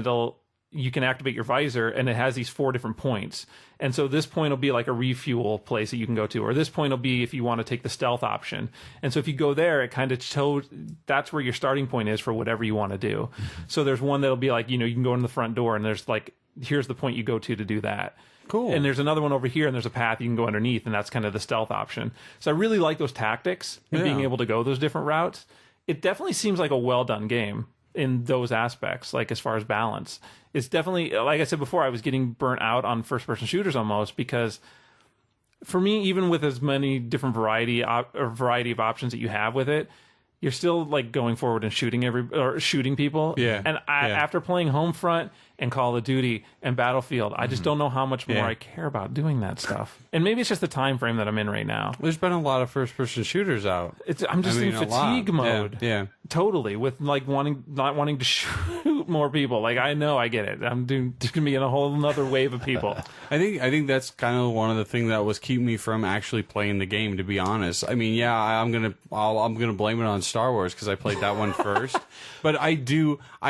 you can activate your visor, and it has these 4 different points. And so this point will be like a refuel place that you can go to, or this point will be if you want to take the stealth option. And so if you go there, it kind of shows that's where your starting point is for whatever you want to do. So there's one that'll be like, you can go in the front door, and there's like, here's the point you go to do that. Cool. And there's another one over here, and there's a path you can go underneath, and that's kind of the stealth option. So I really like those tactics and being able to go those different routes. It definitely seems like a well-done game in those aspects, like as far as balance. It's definitely, like I said before, I was getting burnt out on first-person shooters almost, because for me, even with as many different variety of options that you have with it, you're still like going forward and shooting people. Yeah. And after playing Homefront and Call of Duty and Battlefield, I just don't know how much more I care about doing that stuff. And maybe it's just the time frame that I'm in right now. There's been a lot of first-person shooters out. I'm just in fatigue mode. Yeah. Totally, with like not wanting to shoot more people. Like, I know, I get it. There's gonna be in a whole another wave of people. I think that's kind of one of the things that was keeping me from actually playing the game, to be honest. I mean, yeah, I'm gonna blame it on Star Wars because I played that one first. But I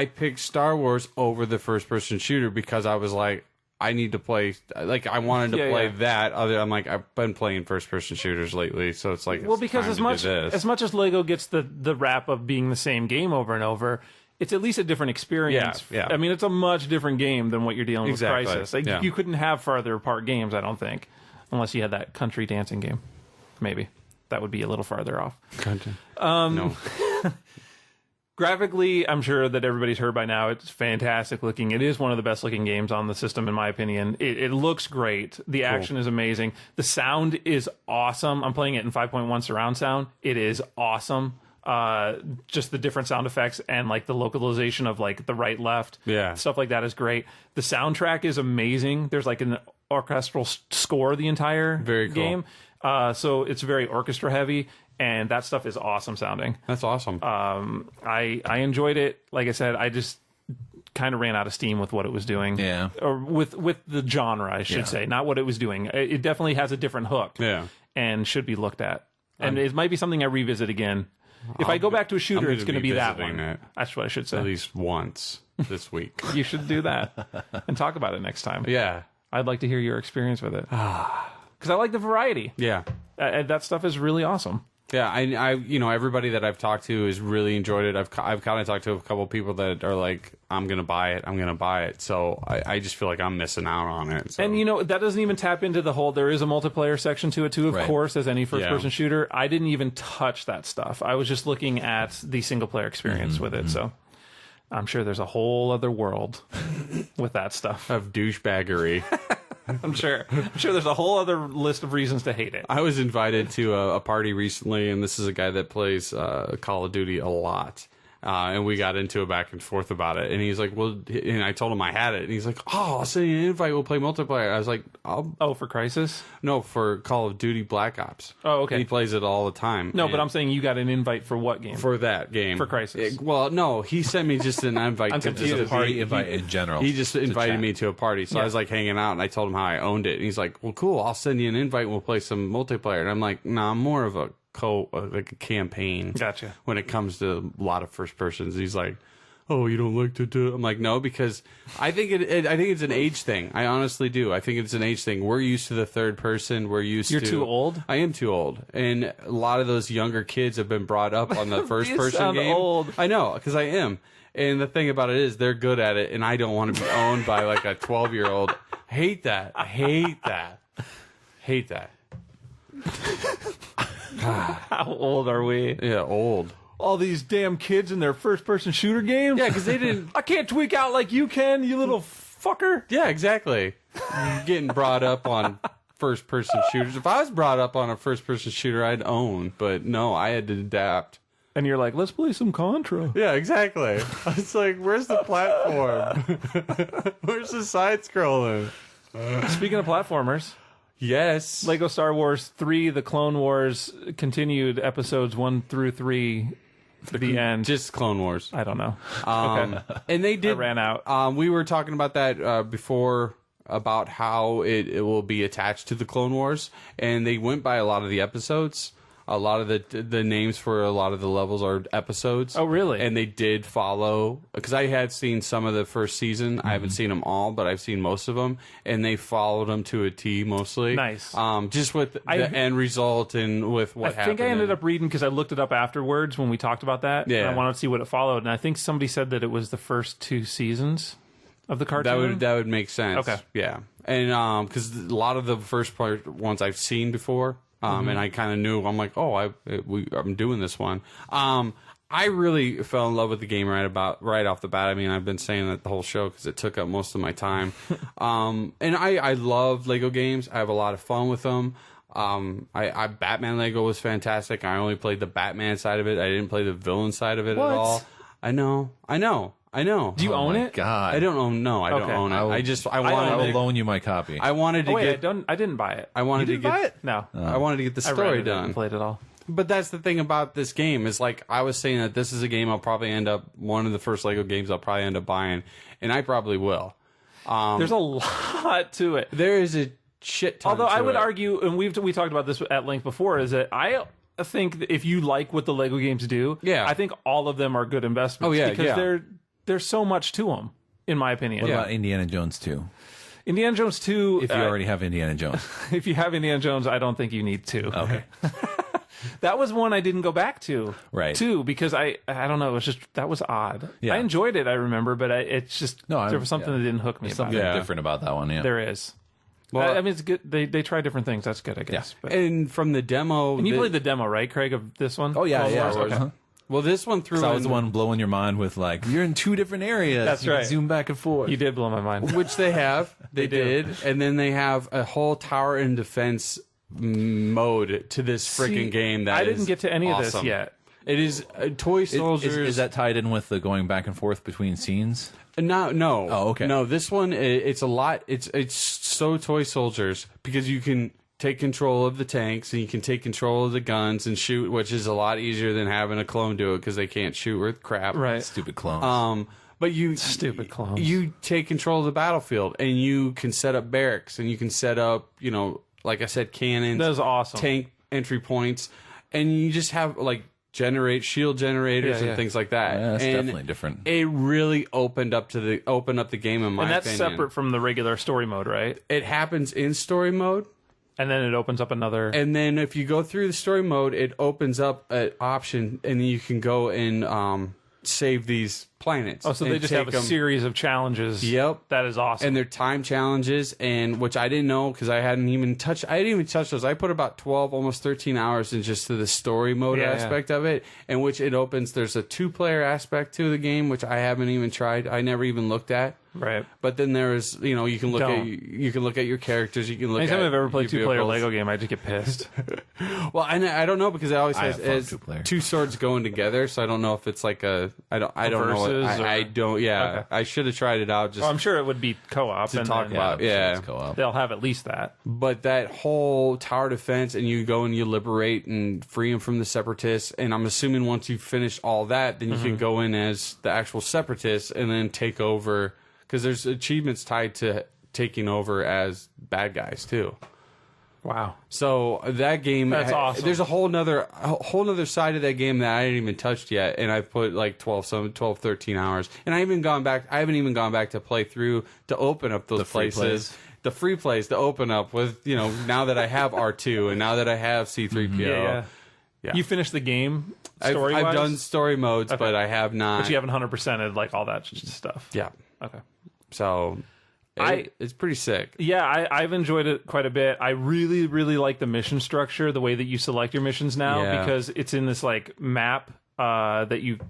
picked Star Wars over the first-person shooter because I was like, I need to play, like, I wanted to play that. I'm like, I've been playing first-person shooters lately, so it's like, well, because as much as Lego gets the rap of being the same game over and over, it's at least a different experience. Yeah. I mean, it's a much different game than what you're dealing with Crysis. Like, you couldn't have farther apart games, I don't think, unless you had that country dancing game. Maybe that would be a little farther off. No. Graphically, I'm sure that everybody's heard by now. It's fantastic looking. It is one of the best looking games on the system, in my opinion. It looks great. The action is amazing. The sound is awesome. I'm playing it in 5.1 surround sound. It is awesome. Just the different sound effects and like the localization of like the right, left, stuff like that is great. The soundtrack is amazing. There's like an orchestral score the entire game. So it's very orchestra heavy. And that stuff is awesome sounding. That's awesome. I enjoyed it. Like I said, I just kind of ran out of steam with what it was doing. Yeah. Or with the genre, I should say, not what it was doing. It definitely has a different hook. Yeah. And should be looked at. And it might be something I revisit again. If I go back to a shooter, it's going to be that one. That's what I should say. At least once this week. You should do that and talk about it next time. Yeah. I'd like to hear your experience with it. Because I like the variety. Yeah. That stuff is really awesome. Yeah, I everybody that I've talked to has really enjoyed it. I've kind of talked to a couple of people that are like, I'm gonna buy it. So I just feel like I'm missing out on it. So. And that doesn't even tap into the whole. There is a multiplayer section to it too, of course, as any first-person shooter. I didn't even touch that stuff. I was just looking at the single-player experience with it. So I'm sure there's a whole other world with that stuff of douchebaggery. I'm sure there's a whole other list of reasons to hate it. I was invited to a party recently, and this is a guy that plays Call of Duty a lot. And we got into a back and forth about it. And he's like, well, and I told him I had it. And he's like, oh, I'll send you an invite. We'll play multiplayer. I was like, for Crysis? No, for Call of Duty Black Ops. Oh, okay. He plays it all the time. No, but I'm saying you got an invite for what game? For that game. For Crysis. Well, no, he sent me just an invite. I'm confused. Just a party invite in general. He just invited me to a party. So I was like hanging out, and I told him how I owned it. And he's like, well, cool. I'll send you an invite, and we'll play some multiplayer. And I'm like, nah, I'm more of a like a campaign. Gotcha. When it comes to a lot of first persons, he's like, "Oh, you don't like to do it?" I'm like, "No, because I think I think it's an age thing. I honestly do. I think it's an age thing. We're used to the third person. You're too old. I am too old, and a lot of those younger kids have been brought up on the first person sound game. old. I know, because I am. And the thing about it is, they're good at it, and I don't want to be owned by like a 12-year-old. Hate that. I hate that. Hate that. How old are we? Yeah, old. All these damn kids in their first-person shooter games? Yeah, because they didn't... I can't tweak out like you can, you little fucker. Yeah, exactly. Getting brought up on first-person shooters. If I was brought up on a first-person shooter, I'd own. But no, I had to adapt. And you're like, let's play some Contra. Yeah, exactly. I was like, where's the platform? Where's the side-scrolling? Speaking of platformers... Yes. Lego Star Wars 3, The Clone Wars, continued episodes 1 through 3 to the end. Just Clone Wars. I don't know. Okay. And they did... I ran out. We were talking about that before, about how it will be attached to the Clone Wars. And they went by a lot of the episodes. A lot of the names for a lot of the levels are episodes. Oh, really? And they did follow, because I had seen some of the first season. I haven't seen them all, but I've seen most of them, and they followed them to a T mostly. Nice. Just with the end result and with what happened. I think I ended up reading, because I looked it up afterwards when we talked about that. Yeah. And I wanted to see what it followed, and I think somebody said that it was the first 2 seasons of the cartoon. That would make sense. Okay. Yeah. And because a lot of the first part ones I've seen before. And I kind of knew, I'm like, oh, I'm doing this one. I really fell in love with the game right off the bat. I mean, I've been saying that the whole show because it took up most of my time. And I love Lego games. I have a lot of fun with them. Batman Lego was fantastic. I only played the Batman side of it. I didn't play the villain side of it at all. I know. Do you own it? God, I don't own. No, I don't own it. I will loan you my copy. I wanted to get. I didn't buy it. I wanted You to didn't buy get. it? No. I wanted to get the I story rented it and done. played it all. But that's the thing about this game is, like, I was saying that this is a game I'll probably end up, one of the first Lego games I'll probably end up buying, and I probably will. There's a lot to it. There is a shit ton. Although to I would it. argue, and we talked about this at length before, is that I think that if you like what the Lego games do, I think all of them are good investments. Oh, yeah, because there's so much to them, in my opinion. What about Indiana Jones 2? Indiana Jones 2... If you already have Indiana Jones. If you have Indiana Jones, I don't think you need 2. Okay. That was one I didn't go back to. Right. 2, because I don't know, it was just, that was odd. Yeah. I enjoyed it, I remember, but it's just, there was something that didn't hook me There's about something it. different about that one, yeah. There is. Well, I mean, it's good. They try different things. That's good, I guess. But, and from the demo... and you played the demo, right, Craig, of this one? Oh, yeah, Clone Wars? yeah. Okay. Well, this one threw I was in... the one blowing your mind with, like, you're in 2 different areas. That's you right. Can zoom back and forth. You did blow my mind. Which they have. They do. did. And then they have a whole tower and defense mode to this freaking game that I didn't get to any of this awesome. yet. It is toy soldiers. Is that tied in with the going back and forth between scenes? No. Oh, okay. No, this one, it's a lot. It's so toy soldiers because you can take control of the tanks and you can take control of the guns and shoot, which is a lot easier than having a clone do it because they can't shoot worth crap. Right. Stupid clones. But you Stupid clones. You take control of the battlefield and you can set up barracks and you can set up, like I said, cannons. That was awesome. Tank entry points, and you just have like shield generators and things like that. Yeah, that's and definitely different. It really opened up the game in my and that's opinion. separate from the regular story mode, right? It happens in story mode. And then it opens up another... And then if you go through the story mode, it opens up an option, and you can go and save these planets. Oh, so they just have a series of challenges. Yep. That is awesome. And they're time challenges, and which I didn't know because I didn't even touch those. I put about 12, almost 13 hours in just to the story mode aspect of it, in which it opens. There's a 2-player aspect to the game, which I haven't even tried. I never even looked at. Right. But then there is, you can look at your characters. You can look. Anytime at I've ever played 2-player vehicles. Lego game, I just get pissed. Well, I don't know because it always has 2-player. 2 swords going together, so I don't know if it's like I don't know. I don't. Yeah, okay. I should have tried it out. Just I'm sure it would be co-op to talk about. It's co-op. They'll have at least that. But that whole tower defense, and you go and you liberate and free them from the separatists, and I'm assuming once you finish all that, then you can go in as the actual separatists and then take over. Because there's achievements tied to taking over as bad guys too. Wow! So that game, that's awesome. There's a whole nother side of that game that I didn't even touched yet, and I've put like 12, 13 hours, and I haven't even gone back to play through to open up those places. The free plays to open up with now that I have R2 and now that I have C3PO. Yeah. You finished the game story-wise? I've done story modes, but I have not. But you haven't 100%ed like all that stuff. Yeah. Okay. So it's pretty sick. Yeah, I've enjoyed it quite a bit. I really, really like the mission structure, the way that you select your missions now, because it's in this like map that you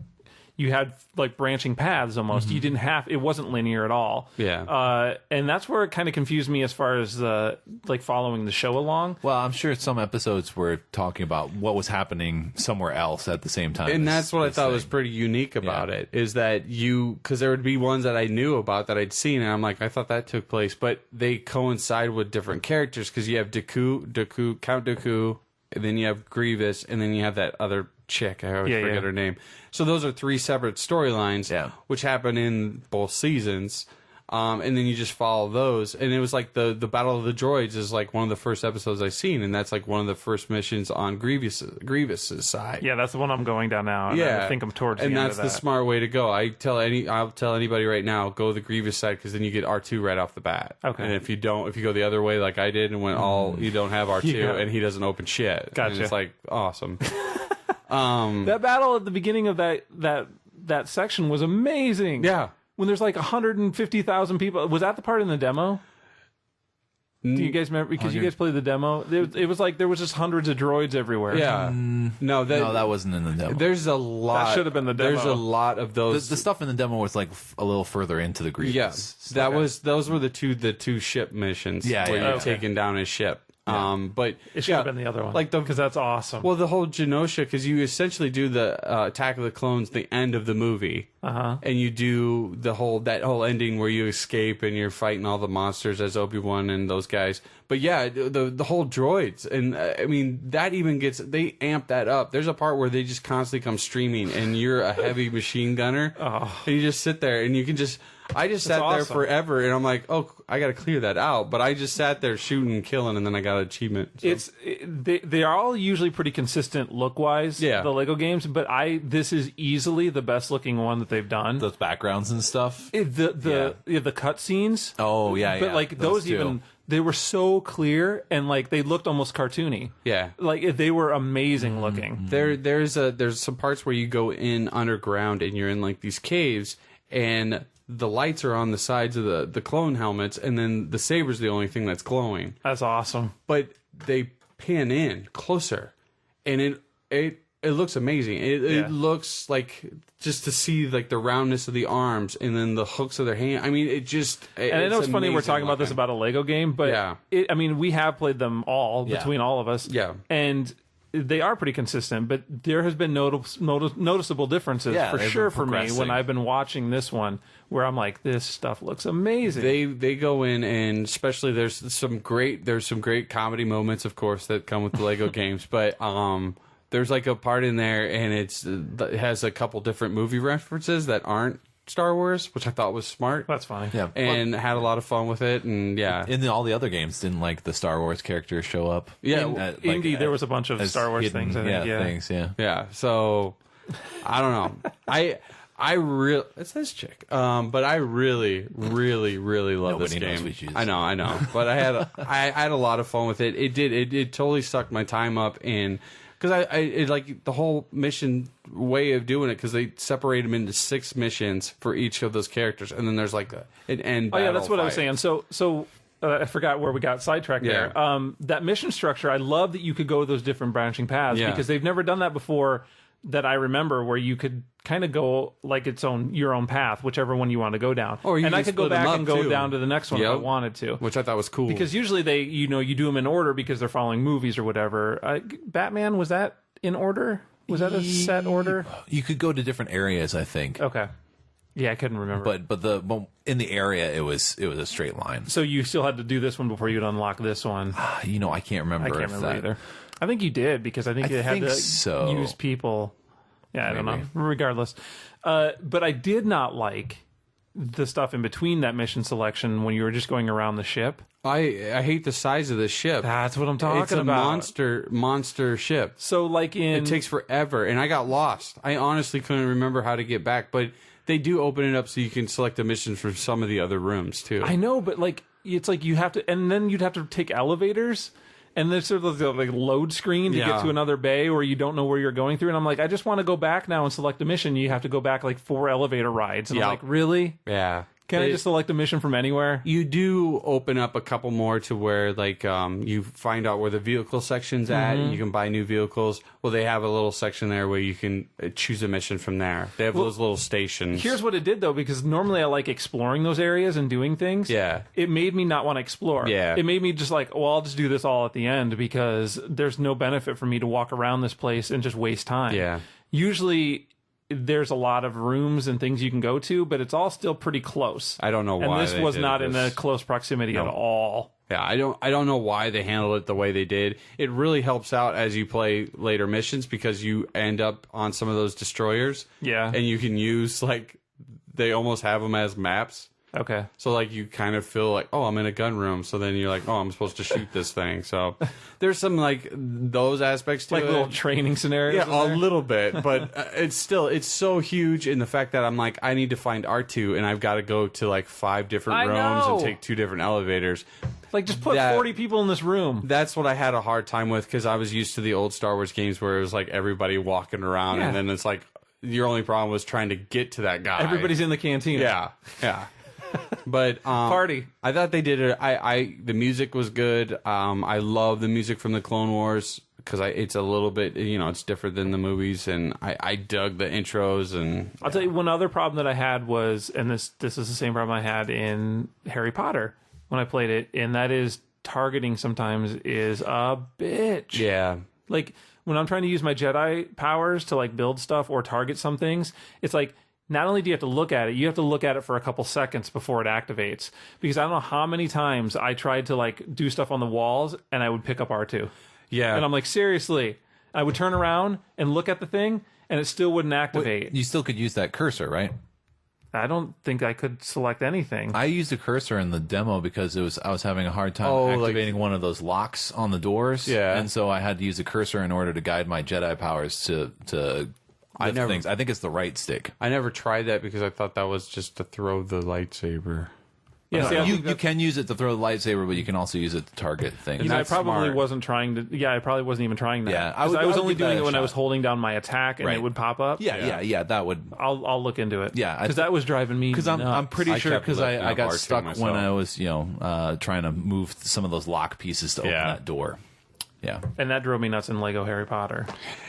had like branching paths almost. You didn't it wasn't linear at all. Yeah. And that's where it kind of confused me as far as like following the show along. Well, I'm sure some episodes were talking about what was happening somewhere else at the same time. And that's what I thought was pretty unique about it, is that because there would be ones that I knew about that I'd seen, and I'm like, I thought that took place, but they coincide with different characters, because you have Count Dooku, and then you have Grievous, and then you have that other chick. I always forget her name. So those are 3 separate storylines, which happen in both seasons. And then you just follow those. And it was like the Battle of the Droids is like one of the first episodes I've seen, and that's like one of the first missions on Grievous's side. Yeah, that's the one I'm going down now. And I think I'm towards the end of that. And that's the smart way to go. I'll tell anybody right now, go the Grievous side, because then you get R2 right off the bat. Okay. And if you go the other way like I did and you don't have R2 and he doesn't open shit. Gotcha. And it's like awesome. That battle at the beginning of that section was amazing. Yeah. When there's like 150,000 people. Was that the part in the demo? Do you guys remember? Because you guys played the demo. It was like there was just hundreds of droids everywhere. Yeah. No, that wasn't in the demo. There's a lot. That should have been the demo. There's a lot of those. The stuff in the demo was like a little further into the Grievous. Yeah. Those were the two ship missions. Where you're taking down a ship. But it should have been the other one, because that's awesome. Well, the whole Genosha, because you essentially do the Attack of the Clones, the end of the movie, and you do that whole ending where you escape and you're fighting all the monsters as Obi-Wan and those guys. But yeah, the whole droids, and I mean that even they amp that up. There's a part where they just constantly come streaming, and you're a heavy machine gunner, and you just sit there and you can just. I just sat there forever, and I'm like, oh, I got to clear that out. But I just sat there shooting and killing, and then I got an achievement. So. They are all usually pretty consistent look-wise, the Lego games, but this is easily the best-looking one that they've done. Those backgrounds and stuff? The cutscenes. Oh, yeah, But, like, those even... They were so clear, and like they looked almost cartoony. Yeah, like they were amazing looking. There's some parts where you go in underground, and you're in like these caves, and the lights are on the sides of the clone helmets, and then the saber's the only thing that's glowing. That's awesome. But they pan in closer, and it looks amazing. It looks like, just to see like the roundness of the arms and then the hooks of their hand. I mean, and I know it's funny we're talking about this about a Lego game, but I mean, we have played them all between all of us. Yeah, and they are pretty consistent, but there has been noticeable differences for sure for me when I've been watching this one, where I'm like, this stuff looks amazing. They go in, and especially there's some great comedy moments, of course, that come with the Lego games, but there's like a part in there, and it has a couple different movie references that aren't Star Wars, which I thought was smart. That's funny. Yeah. And had a lot of fun with it, and in all the other games, didn't like the Star Wars characters show up? Yeah. Indeed, there was a bunch of Star Wars things, I think. Things, Yeah, so I don't know. I really, it's this chick. But I really, really, really love this game. I know. But I had a lot of fun with it. It totally sucked my time up, and because I like the whole mission way of doing it, because they separate them into 6 missions for each of those characters, and then there's like an end. Oh yeah, that's what fight. I was saying. So I forgot where we got sidetracked there. That mission structure, I love that you could go those different branching paths because they've never done that before that I remember, where you could kind of go like your own path, whichever one you want to go down. And I could go back and go down to the next one if I wanted to, which I thought was cool. Because usually they, you do them in order because they're following movies or whatever. Batman, was that in order? Was that a set order? You could go to different areas, I think. Okay. Yeah, I couldn't remember. But in the area, it was a straight line. So you still had to do this one before you'd unlock this one. I can't remember. I can't remember either. I think you did, because I think it had to use people. Yeah, I don't know. Regardless. But I did not like the stuff in between that mission selection when you were just going around the ship. I hate the size of the ship. That's what I'm talking about. It's a monster ship. So it takes forever, and I got lost. I honestly couldn't remember how to get back, but they do open it up so you can select a mission from some of the other rooms too. I know, but it's like you have to, and then you'd have to take elevators. And there's sort of the load screen to get to another bay where you don't know where you're going through. And I'm like, I just want to go back now and select a mission. You have to go back 4 elevator rides. And I'm like, really? Yeah. Can I just select a mission from anywhere? You do open up a couple more to where you find out where the vehicle section's at, and you can buy new vehicles. Well, they have a little section there where you can choose a mission from there. They have those little stations. Here's what it did, though, because normally I like exploring those areas and doing things. Yeah. It made me not want to explore. Yeah. It made me just I'll just do this all at the end, because there's no benefit for me to walk around this place and just waste time. Yeah. Usually there's a lot of rooms and things you can go to, but it's all still pretty close. I don't know why. And this was not in a close proximity at all. Yeah, I don't know why they handled it the way they did. It really helps out as you play later missions, because you end up on some of those destroyers. Yeah. And you can use they almost have them as maps. Okay. So you kind of feel like, oh, I'm in a gun room. So then you're like, oh, I'm supposed to shoot this thing. So there's some those aspects to it. Little training scenarios. Yeah, a little bit, but it's so huge in the fact that I'm like, I need to find R2, and I've got to go to 5 different rooms and take 2 different elevators. Just put 40 people in this room. That's what I had a hard time with, because I was used to the old Star Wars games where it was everybody walking around, and then it's your only problem was trying to get to that guy. Everybody's in the cantina. Yeah. But party. I thought they did it. The music was good. I love the music from the Clone Wars, because it's a little bit, it's different than the movies, and I dug the intros. And I'll tell you one other problem that I had was, and this is the same problem I had in Harry Potter when I played it, and that is targeting sometimes is a bitch. Yeah. When I'm trying to use my Jedi powers to build stuff or target some things, it's not only do you have to look at it, you have to look at it for a couple seconds before it activates. Because I don't know how many times I tried to do stuff on the walls and I would pick up R2. Yeah. And I'm like, seriously. I would turn around and look at the thing and it still wouldn't activate. Well, you still could use that cursor, right? I don't think I could select anything. I used a cursor in the demo because I was having a hard time activating one of those locks on the doors. Yeah. And so I had to use a cursor in order to guide my Jedi powers to things. I think it's the right stick. I never tried that because I thought that was just to throw the lightsaber. Yeah, you can use it to throw the lightsaber, but you can also use it to target things. I probably wasn't trying to. Yeah, I probably wasn't even trying that. Yeah, I was only doing it when I was holding down my attack and it would pop up. Yeah. That would. I'll look into it. Yeah, because that was driving me. Because I'm pretty sure because I got stuck myself when I was trying to move some of those lock pieces to open that door. Yeah, and that drove me nuts in Lego Harry Potter.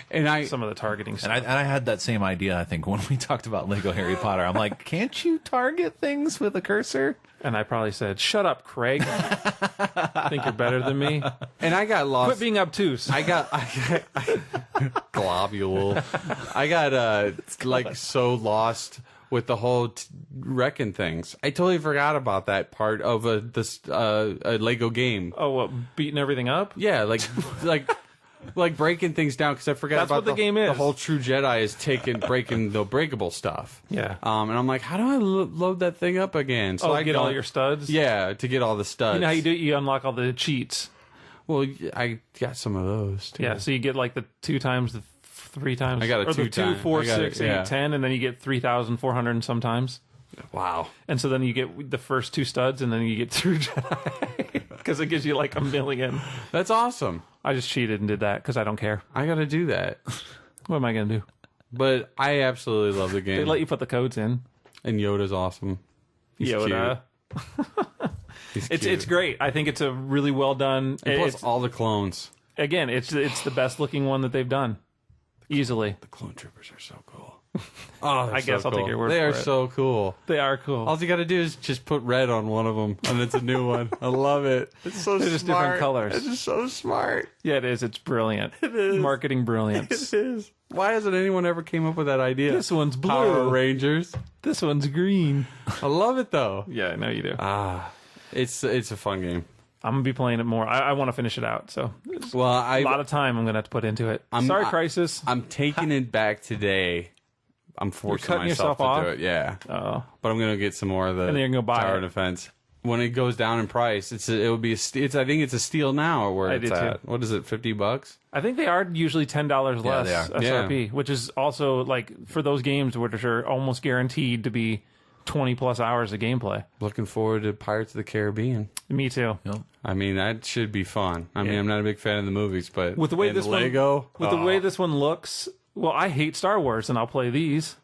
And some of the targeting stuff. And I had that same idea, I think, when we talked about Lego Harry Potter. I'm like, can't you target things with a cursor? And I probably said, shut up, Craig. Think you're better than me? And I got lost. Quit being obtuse. I got globule. I got so lost with the whole wrecking things. I totally forgot about that part of a Lego game. Oh, what, beating everything up? Yeah, like breaking things down, because I forgot That's about what the game is. The whole true Jedi is breaking the breakable stuff. Yeah. And I'm like, how do I load that thing up again? So I get all your studs? Yeah, to get all the studs. You know how you do it? You unlock all the cheats. Well, I got some of those too. Yeah, so you get the 2 times, the 3 times. I got a 2 2, 4, 6, 8, 10, and then you get 3,400 and sometimes. Wow. And so then you get the first 2 studs, and then you get 2 Jedi. Because it gives you a million. That's awesome. I just cheated and did that because I don't care. I got to do that. What am I going to do? But I absolutely love the They game. let you put the codes in. And Yoda's awesome. He's Yoda. He's It's great. I think it's a really well done. And plus all the clones. Again, it's the best looking one that they've done. Easily. The clone troopers are so cool. Oh, I guess I'll take your word for it. They are so cool. They are cool. All you got to do is just put red on one of them, and it's a new one. I love it. It's so They're smart. just different colors. It's just so smart. Yeah, it is. It's brilliant. It is. Marketing brilliance. It is. Why hasn't anyone ever came up with that idea? This one's blue. Power Rangers. This one's green. I love it, though. Yeah, I know you do. It's a fun game. I'm going to be playing it more. I want to finish it out, so a lot of time I'm going to have to put into it. Sorry, Crysis. I'm taking it back today. I'm forcing cutting myself yourself to off? do it. Yeah. Oh. But I'm going to get some more of the And then you're gonna go buy tower it. defense. When it goes down in price, it would be I think it's a steal now or where I it's did at. too. What is it, $50? I think they are usually $10 less they are. SRP, which is also, like, for those games which are almost guaranteed to be 20-plus hours of gameplay. Looking forward to Pirates of the Caribbean. Me too. Yep. I mean, that should be fun. I mean, I'm not a big fan of the movies, but With the way and this Lego, the way this one looks, well, I hate Star Wars, and I'll play these.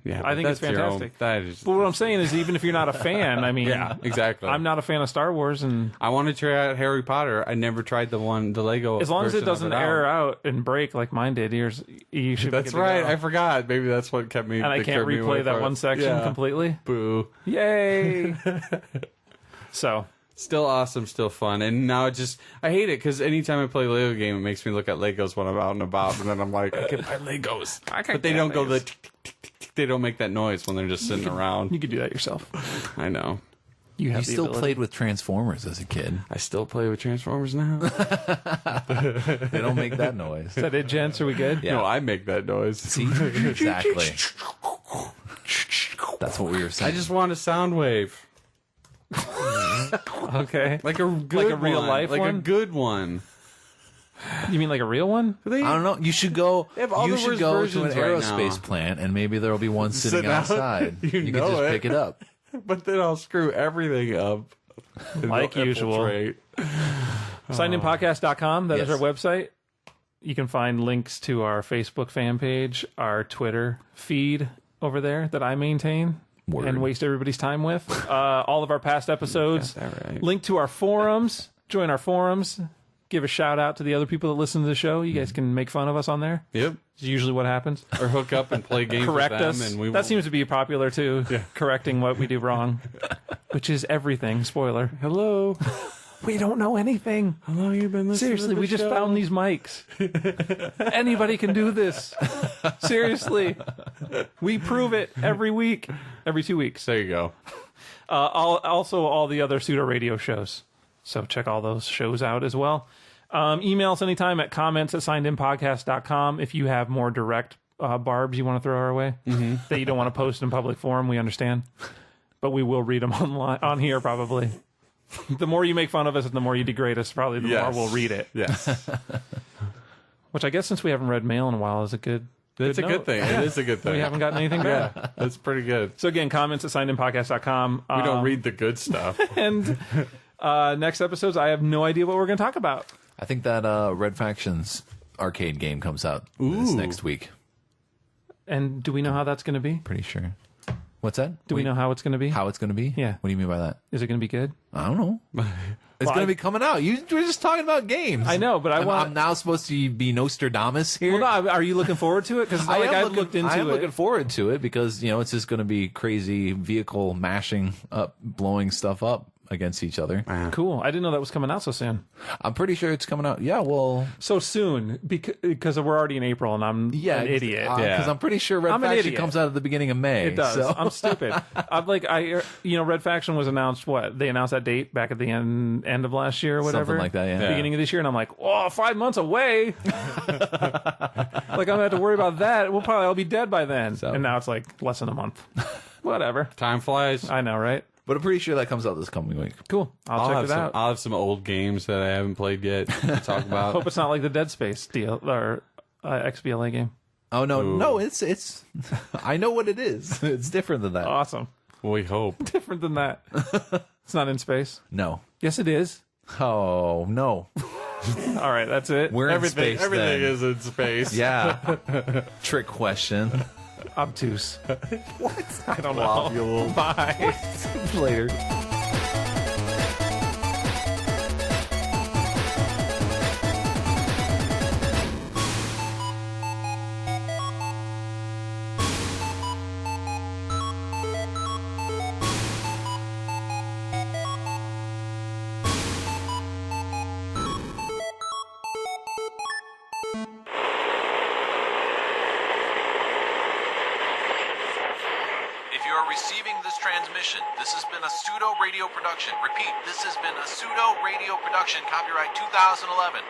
yeah, I think that's it's your own- fantastic. that is, But what I'm saying is, even if you're not a fan, I mean, yeah, exactly. I'm not a fan of Star Wars, and I want to try out Harry Potter. I never tried the Lego. as long as it version of doesn't air out and break like mine did, you should. Be That's good to right. go. I forgot. Maybe that's what kept me. And I can't replay that one section completely. Boo. Yay! So Still awesome, still fun, and now I hate it because anytime I play a Lego game, it makes me look at Legos when I'm out and about, and then I'm like, I can buy Legos, but they don't go the. Tick, tick, tick, tick, tick. They don't make that noise when they're just sitting around. you could do that yourself. I know. You have You the still ability. played with Transformers as a kid. I still play with Transformers now. They don't make that noise. Is that it, gents? Are we good? Yeah. No, I make that noise. See? Exactly. That's what we were saying. I just want a sound wave, Okay. like a good a real one. life like one? a good one. You mean like a real one? They, I don't know. You should go. have all You the should worst go to an versions right aerospace now. plant, and maybe there'll be one sitting Sitting out. outside. You can know just it. pick it up. But then I'll screw everything up. And Like they'll usual. infiltrate. Signedinpodcast.com. That is Yes. our website. You can find links to our Facebook fan page, our Twitter feed over there that I maintain Word. and waste everybody's time with. All of our past episodes. Got that right. Link to our forums. Join our forums. Give a shout out to the other people that listen to the show. You guys can make fun of us on there. Yep. It's usually what happens. Or hook up and play games Correct with them, us. and we That won't- seems to be popular too. Correcting what we do wrong, which is everything. Spoiler. Hello. We don't know anything. How long have you been listening Seriously, to the we just show? found these mics. Anybody can do this. Seriously. We prove it every week, every 2 weeks. There you go. Also, all the other pseudo radio shows. So check all those shows out as well. Email us anytime at comments@signedinpodcast.com if you have more direct barbs you want to throw our way that you don't want to post in public forum. We understand. But we will read them on here probably. The more you make fun of us and the more you degrade us, probably the more we'll read it. Yes. Which I guess since we haven't read mail in a while is a good That's a note. good thing. It is a good thing. We haven't gotten anything back. Yeah, that's pretty good. So again, comments at signedinpodcast.com. We don't read the good stuff. And next episodes, I have no idea what we're going to talk about. I think that Red Factions arcade game comes out this next week. And do we know how that's going to be? Pretty sure. What's that? Do we know how it's going to be? how it's going to be? Yeah. What do you mean by that? Is it going to be good? I don't know. It's Well, going to be coming out. You were just talking about games. I know, but I'm now supposed to be Nostradamus here. Well, no, are you looking forward to it? Because I've looked into I am it. looking forward to it because it's just going to be crazy vehicle mashing up, blowing stuff up against each other. Cool. I didn't know that was coming out so soon. I'm pretty sure it's coming out. Yeah, well, So soon, because we're already in April and I'm an idiot. Because I'm pretty sure Red I'm an Faction idiot. comes out at the beginning of May. It does. So. I'm stupid. Red Faction was announced. What they announced that date back at the end of last year or whatever, Something like that. Yeah. beginning of this year, and I'm like, oh, 5 months away. Like I'm gonna have to worry about that. We'll probably all be dead by then. And now it's like less than a month. Whatever. Time flies. I know, right? But I'm pretty sure that comes out this coming week. Cool. I'll check it out. I'll have some old games that I haven't played yet to talk about. Hope it's not like the Dead Space deal or XBLA game. Oh no, it's. I know what it is. It's different than that. Awesome. We hope. Different than that. It's not in space. No. Yes, it is. Oh no. All right, that's it. We're in space. Everything then. is in space. Yeah. Trick question. Obtuse. What? I don't know. Globule. Bye. Later. Receiving this transmission. This has been a pseudo radio production. Repeat, this has been a pseudo radio production. Copyright 2011.